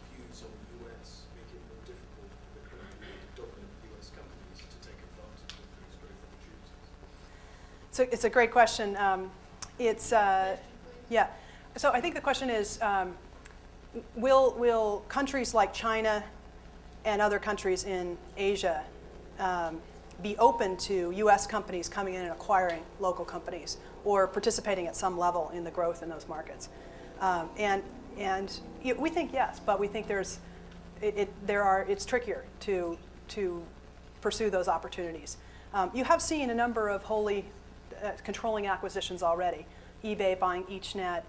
views on the US make it more difficult for the currently dominant US companies to take advantage of these growth opportunities? So it's a great question. Yeah. So I think the question is, will countries like China and other countries in Asia be open to U.S. companies coming in and acquiring local companies or participating at some level in the growth in those markets? And we think yes, but we think it's trickier to pursue those opportunities. You have seen a number of wholly controlling acquisitions already. eBay buying EachNet,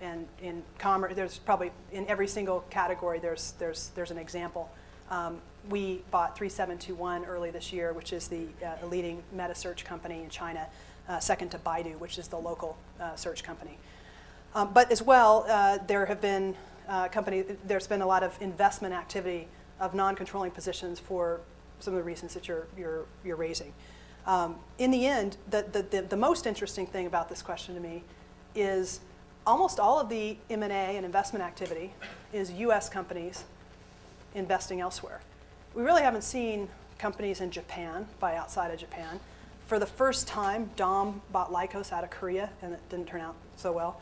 and in commerce, there's probably in every single category there's an example. We bought 3721 early this year, which is the leading meta search company in China, second to Baidu, which is the local search company. But as well, there have been there's been a lot of investment activity of non-controlling positions for some of the reasons that you're raising. In the end, the most interesting thing about this question to me is almost all of the M&A and investment activity is U.S. companies investing elsewhere. We really haven't seen companies in Japan buy outside of Japan. For the first time, Dom bought Lycos out of Korea, and it didn't turn out so well.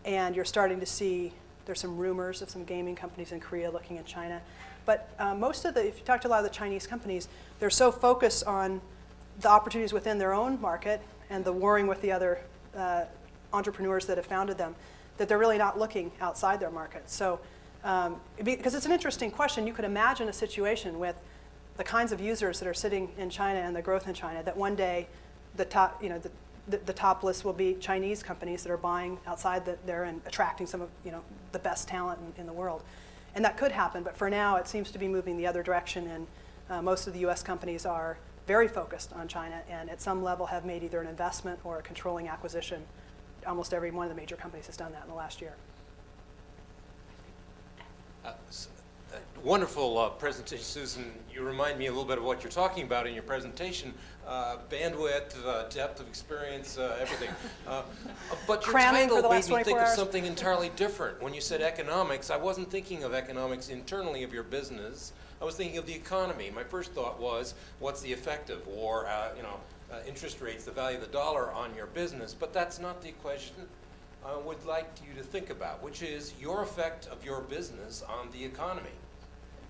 And you're starting to see, there's some rumors of some gaming companies in Korea looking at China. But if you talk to a lot of the Chinese companies, they're so focused on the opportunities within their own market and the warring with the other entrepreneurs that have founded them, that they're really not looking outside their market. So, because it's an interesting question, you could imagine a situation with the kinds of users that are sitting in China and the growth in China, that one day the top list will be Chinese companies that are buying outside there and attracting some of the best talent in the world. And that could happen, but for now it seems to be moving the other direction, and most of the US companies are very focused on China and at some level have made either an investment or a controlling acquisition. Almost every one of the major companies has done that in the last year. Wonderful presentation, Susan. You remind me a little bit of what you're talking about in your presentation. Bandwidth, depth of experience, everything. But your Cramming title for the made last me 24 think of hours. something entirely different. When you said economics, I wasn't thinking of economics internally of your business. I was thinking of the economy. My first thought was, what's the effect of war, interest rates, the value of the dollar on your business? But that's not the equation I would like you to think about, which is your effect of your business on the economy.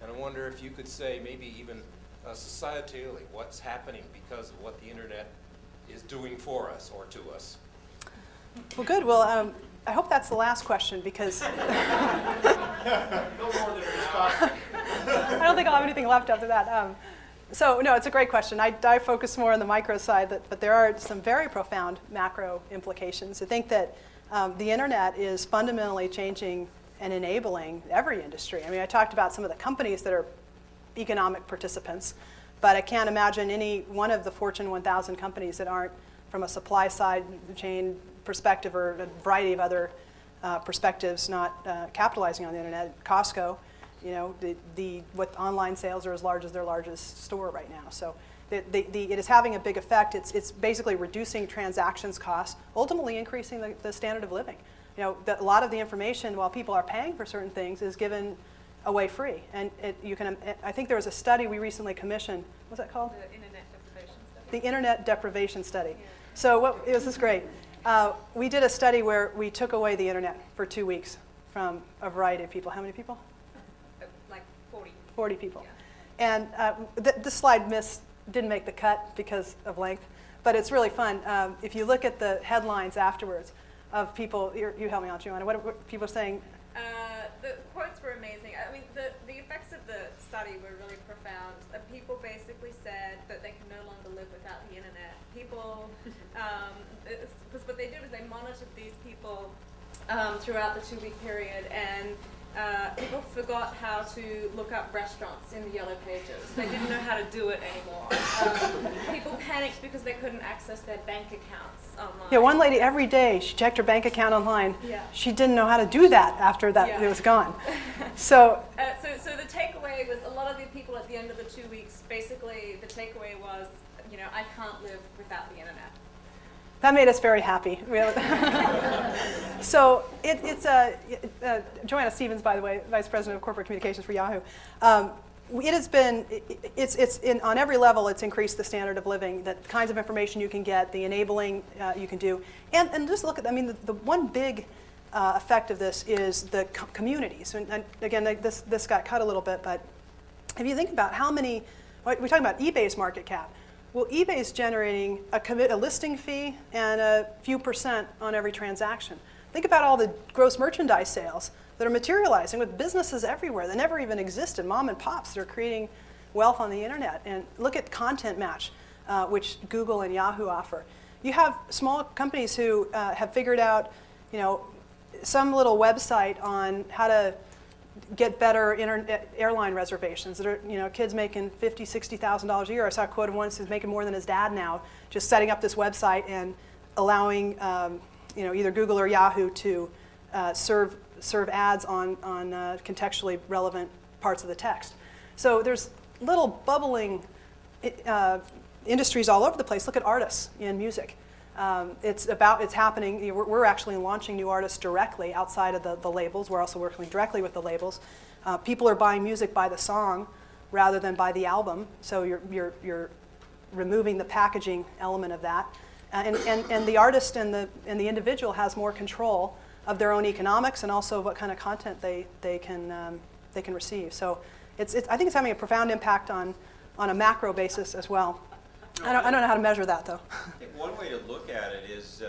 And I wonder if you could say, maybe even societally, what's happening because of what the internet is doing for us or to us. Well, good. Well, I hope that's the last question, because I don't think I'll have anything left after that. So no, it's a great question. I focus more on the micro side, but there are some very profound macro implications. I think that the internet is fundamentally changing and enabling every industry. I mean, I talked about some of the companies that are economic participants, but I can't imagine any one of the Fortune 1000 companies that aren't, from a supply side chain perspective or a variety of other perspectives, not capitalizing on the internet. Costco, what online sales are as large as their largest store right now. So it is having a big effect. It's basically reducing transactions costs, ultimately increasing the standard of living. A lot of the information, while people are paying for certain things, is given away free. And I think there was a study we recently commissioned. What's that called? The Internet Deprivation Study. The Internet Deprivation Study. Yeah. So this is great. We did a study where we took away the internet for 2 weeks from a variety of people. How many people? Like 40. 40 people. Yeah. And this slide didn't make the cut because of length, but it's really fun. If you look at the headlines afterwards of people, you help me out, Joanna, what people are saying? The quotes were amazing. I mean, the effects of the study were really profound. People they did was they monitored these people throughout the 2-week period, and people forgot how to look up restaurants in the yellow pages. They didn't know how to do it anymore. People panicked because they couldn't access their bank accounts online. Yeah, one lady every day, she checked her bank account online. Yeah. She didn't know how to do that after that Yeah. it was gone. So So the takeaway was, a lot of the people at the end of the 2 weeks, basically the takeaway was, you know, I can't live without the internet. that made us very happy. So Joanna Stevens, by the way, Vice President of Corporate Communications for Yahoo. It has been, on every level, it's increased the standard of living, the kinds of information you can get, the enabling you can do. And just look at, I mean, the one big effect of this is the communities. And again, this got cut a little bit, but if you think about how many, we're talking about eBay's market cap. Well, eBay's generating a listing fee and a few percent on every transaction. Think about all the gross merchandise sales that are materializing with businesses everywhere that never even existed, mom and pops that are creating wealth on the internet. And look at Content Match, which Google and Yahoo offer. You have small companies who have figured out, you know, some little website on how to get better airline reservations that are, you know, kids making $50,000, $60,000 a year. I saw a quote of one who's making more than his dad now, just setting up this website and allowing, you know, either Google or Yahoo to serve ads on contextually relevant parts of the text. So there's little bubbling industries all over the place. Look at artists in music. It's happening. You know, we're actually launching new artists directly outside of the labels. We're also working directly with the labels. People are buying music by the song rather than by the album. So you're removing the packaging element of that, and the artist and the individual has more control of their own economics and also what kind of content they can receive. So I think it's having a profound impact on a macro basis as well. I don't know how to measure that, though. I think one way to look at it is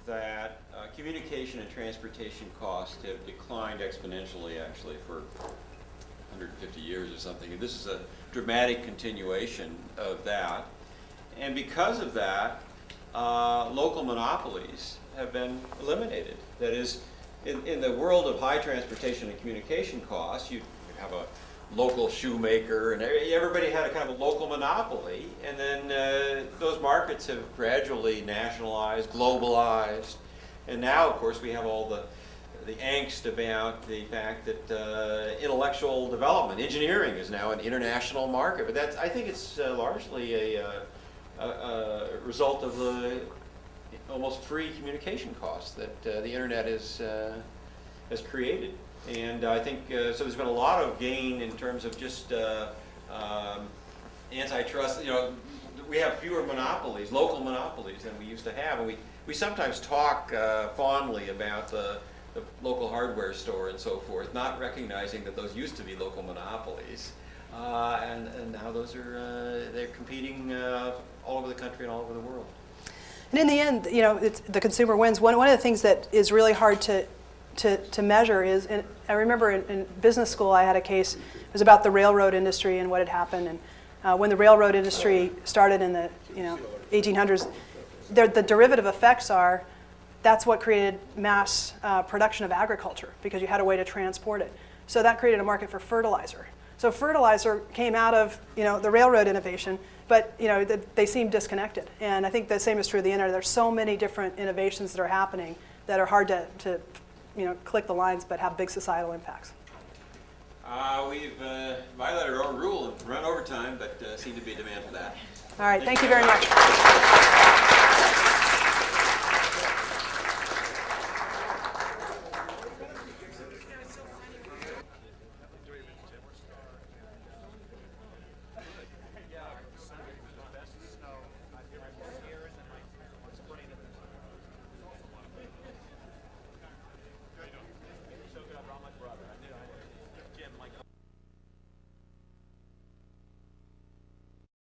that communication and transportation costs have declined exponentially, actually, for 150 years or something. And this is a dramatic continuation of that. And because of that, local monopolies have been eliminated. That is, in the world of high transportation and communication costs, you have a local shoemaker, and everybody had a kind of a local monopoly, and then those markets have gradually nationalized, globalized, and now, of course, we have all the angst about the fact that intellectual development, engineering, is now an international market. But I think it's largely a result of the almost free communication costs that the internet has created. And I think, so there's been a lot of gain in terms of just antitrust. You know, we have fewer monopolies, local monopolies, than we used to have. And we sometimes talk fondly about the local hardware store and so forth, not recognizing that those used to be local monopolies. And now those are, they're competing all over the country and all over the world. And in the end, you know, the consumer wins. One of the things that is really hard to measure is, and I remember in business school I had a case, it was about the railroad industry and what had happened. And when the railroad industry started in the 1800s, the derivative effects are, that's what created mass production of agriculture, because you had a way to transport it. So that created a market for fertilizer. So fertilizer came out of the railroad innovation, but they seem disconnected. And I think the same is true of the internet. There's so many different innovations that are happening that are hard to click the lines, but have big societal impacts. We've violated our own rule and run over time, but seem to be a demand for that. All right, thank you very much.